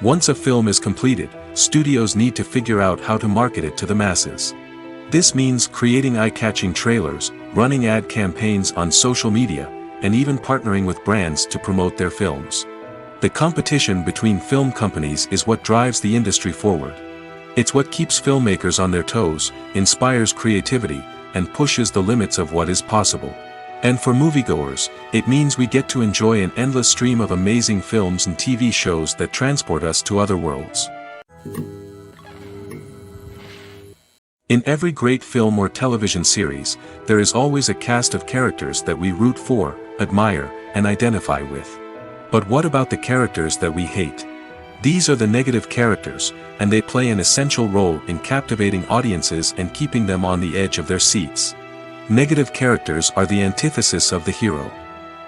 Once a film is completed, studios need to figure out how to market it to the masses. This means creating eye-catching trailers, running ad campaigns on social media, and even partnering with brands to promote their films. The competition between film companies is what drives the industry forward. It's what keeps filmmakers on their toes, inspires creativity, and pushes the limits of what is possible. And for moviegoers, it means we get to enjoy an endless stream of amazing films and TV shows that transport us to other worlds. In every great film or television series, there is always a cast of characters that we root for, admire, and identify with. But what about the characters that we hate? These are the negative characters, and they play an essential role in captivating audiences and keeping them on the edge of their seats. Negative characters are the antithesis of the hero.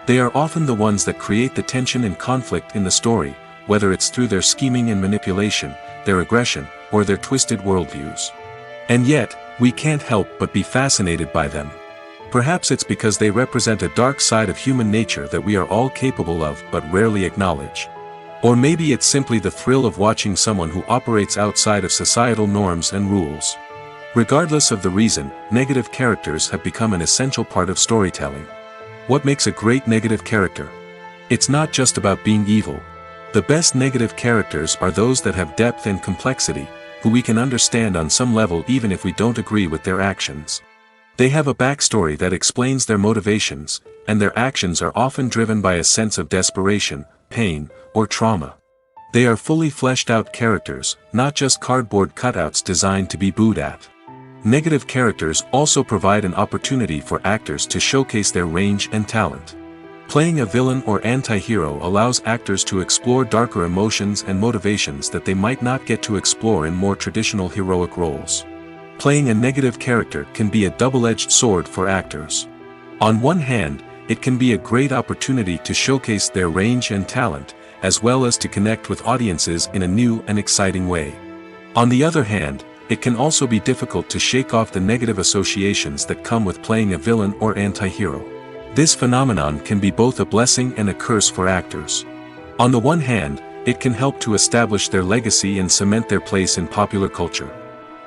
They are often the ones that create the tension and conflict in the story, whether it's through their scheming and manipulation, their aggression, or their twisted worldviews. And yet, we can't help but be fascinated by them. Perhaps it's because they represent a dark side of human nature that we are all capable of but rarely acknowledge. Or maybe it's simply the thrill of watching someone who operates outside of societal norms and rules. Regardless of the reason, negative characters have become an essential part of storytelling. What makes a great negative character? It's not just about being evil. The best negative characters are those that have depth and complexity, who we can understand on some level even if we don't agree with their actions. They have a backstory that explains their motivations, and their actions are often driven by a sense of desperation, pain, or trauma. They are fully fleshed out characters, not just cardboard cutouts designed to be booed at. Negative characters also provide an opportunity for actors to showcase their range and talent. Playing a villain or anti-hero allows actors to explore darker emotions and motivations that they might not get to explore in more traditional heroic roles. Playing a negative character can be a double-edged sword for actors. On one hand, it can be a great opportunity to showcase their range and talent, as well as to connect with audiences in a new and exciting way. On the other hand, it can also be difficult to shake off the negative associations that come with playing a villain or anti-hero. This phenomenon can be both a blessing and a curse for actors. On the one hand, it can help to establish their legacy and cement their place in popular culture.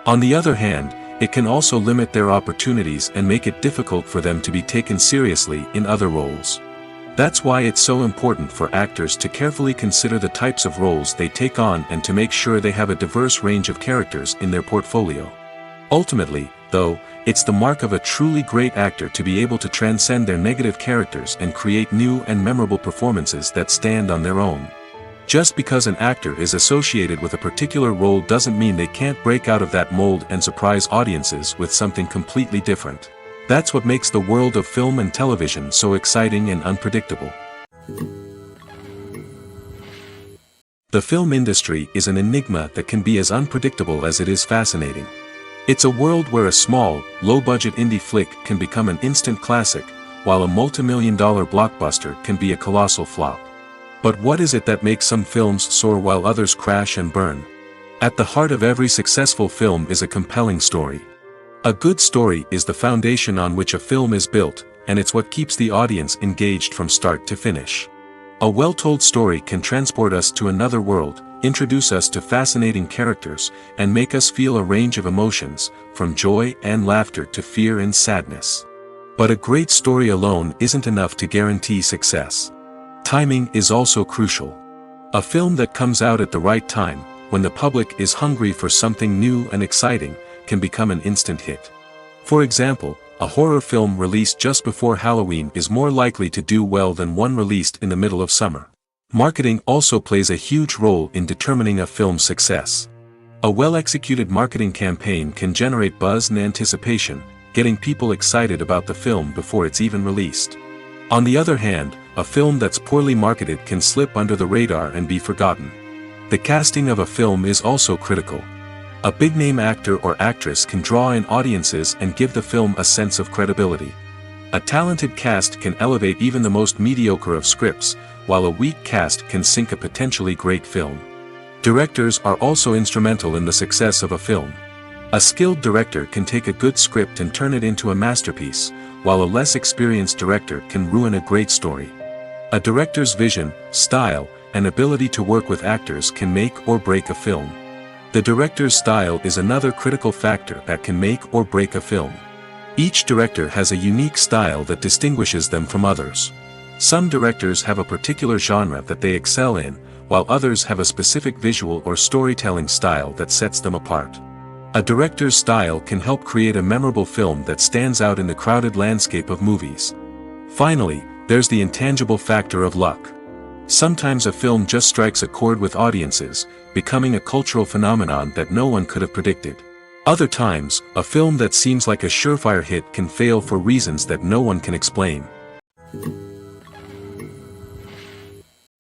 On the other hand, it can also limit their opportunities and make it difficult for them to be taken seriously in other roles. That's why it's so important for actors to carefully consider the types of roles they take on and to make sure they have a diverse range of characters in their portfolio. Ultimately, though, it's the mark of a truly great actor to be able to transcend their negative characters and create new and memorable performances that stand on their own. Just because an actor is associated with a particular role doesn't mean they can't break out of that mold and surprise audiences with something completely different. That's what makes the world of film and television so exciting and unpredictable. The film industry is an enigma that can be as unpredictable as it is fascinating. It's a world where a small, low-budget indie flick can become an instant classic, while a multi-million-dollar blockbuster can be a colossal flop. But what is it that makes some films soar while others crash and burn? At the heart of every successful film is a compelling story. A good story is the foundation on which a film is built, and it's what keeps the audience engaged from start to finish. A well-told story can transport us to another world, introduce us to fascinating characters, and make us feel a range of emotions, from joy and laughter to fear and sadness. But a great story alone isn't enough to guarantee success. Timing is also crucial. A film that comes out at the right time, when the public is hungry for something new and exciting, can become an instant hit. For example, a horror film released just before Halloween is more likely to do well than one released in the middle of summer. Marketing also plays a huge role in determining a film's success. A well-executed marketing campaign can generate buzz and anticipation, getting people excited about the film before it's even released. On the other hand, a film that's poorly marketed can slip under the radar and be forgotten. The casting of a film is also critical. A big-name actor or actress can draw in audiences and give the film a sense of credibility. A talented cast can elevate even the most mediocre of scripts, while a weak cast can sink a potentially great film. Directors are also instrumental in the success of a film. A skilled director can take a good script and turn it into a masterpiece, while a less experienced director can ruin a great story. A director's vision, style, and ability to work with actors can make or break a film. The director's style is another critical factor that can make or break a film. Each director has a unique style that distinguishes them from others. Some directors have a particular genre that they excel in, while others have a specific visual or storytelling style that sets them apart. A director's style can help create a memorable film that stands out in the crowded landscape of movies. Finally, there's the intangible factor of luck. Sometimes a film just strikes a chord with audiences, becoming a cultural phenomenon that no one could have predicted. Other times, a film that seems like a surefire hit can fail for reasons that no one can explain.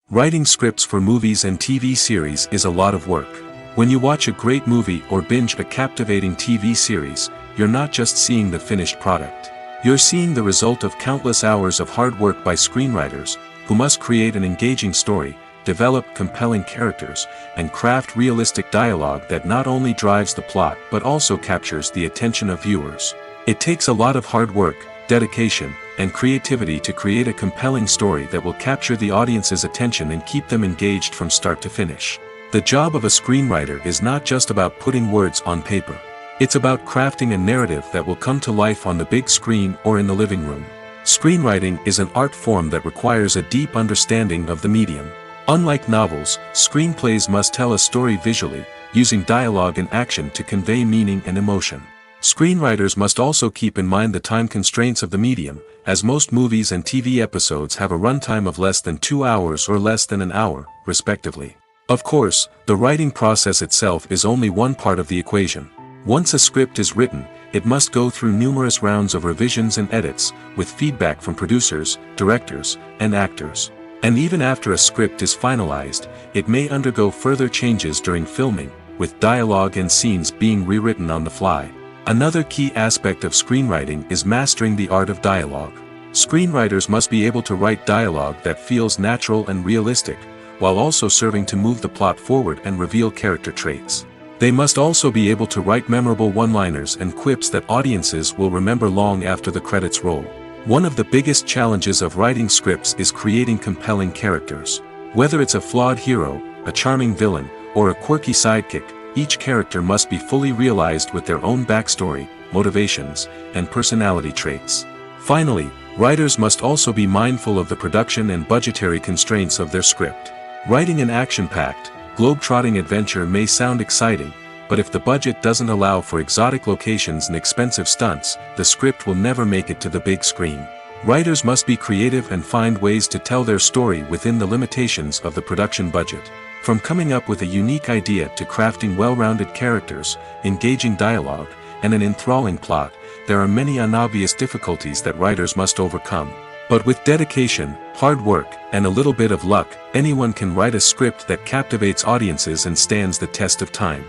Writing scripts for movies and TV series is a lot of work. When you watch a great movie or binge a captivating TV series, you're not just seeing the finished product. You're seeing the result of countless hours of hard work by screenwriters, who must create an engaging story, develop compelling characters, and craft realistic dialogue that not only drives the plot but also captures the attention of viewers. It takes a lot of hard work, dedication, and creativity to create a compelling story that will capture the audience's attention and keep them engaged from start to finish. The job of a screenwriter is not just about putting words on paper. It's about crafting a narrative that will come to life on the big screen or in the living room. Screenwriting is an art form that requires a deep understanding of the medium. Unlike novels, screenplays must tell a story visually, using dialogue and action to convey meaning and emotion. Screenwriters must also keep in mind the time constraints of the medium, as most movies and TV episodes have a runtime of less than 2 hours or less than an hour, respectively. Of course, the writing process itself is only one part of the equation. Once a script is written, it must go through numerous rounds of revisions and edits, with feedback from producers, directors, and actors. And even after a script is finalized, it may undergo further changes during filming, with dialogue and scenes being rewritten on the fly. Another key aspect of screenwriting is mastering the art of dialogue. Screenwriters must be able to write dialogue that feels natural and realistic, while also serving to move the plot forward and reveal character traits. They must also be able to write memorable one-liners and quips that audiences will remember long after the credits roll. One of the biggest challenges of writing scripts is creating compelling characters. Whether it's a flawed hero, a charming villain, or a quirky sidekick, each character must be fully realized with their own backstory, motivations, and personality traits. Finally, writers must also be mindful of the production and budgetary constraints of their script. Writing an action-packed, globe-trotting adventure may sound exciting, but if the budget doesn't allow for exotic locations and expensive stunts, the script will never make it to the big screen. Writers must be creative and find ways to tell their story within the limitations of the production budget. From coming up with a unique idea to crafting well-rounded characters, engaging dialogue, and an enthralling plot, there are many unobvious difficulties that writers must overcome. But with dedication, hard work, and a little bit of luck, anyone can write a script that captivates audiences and stands the test of time.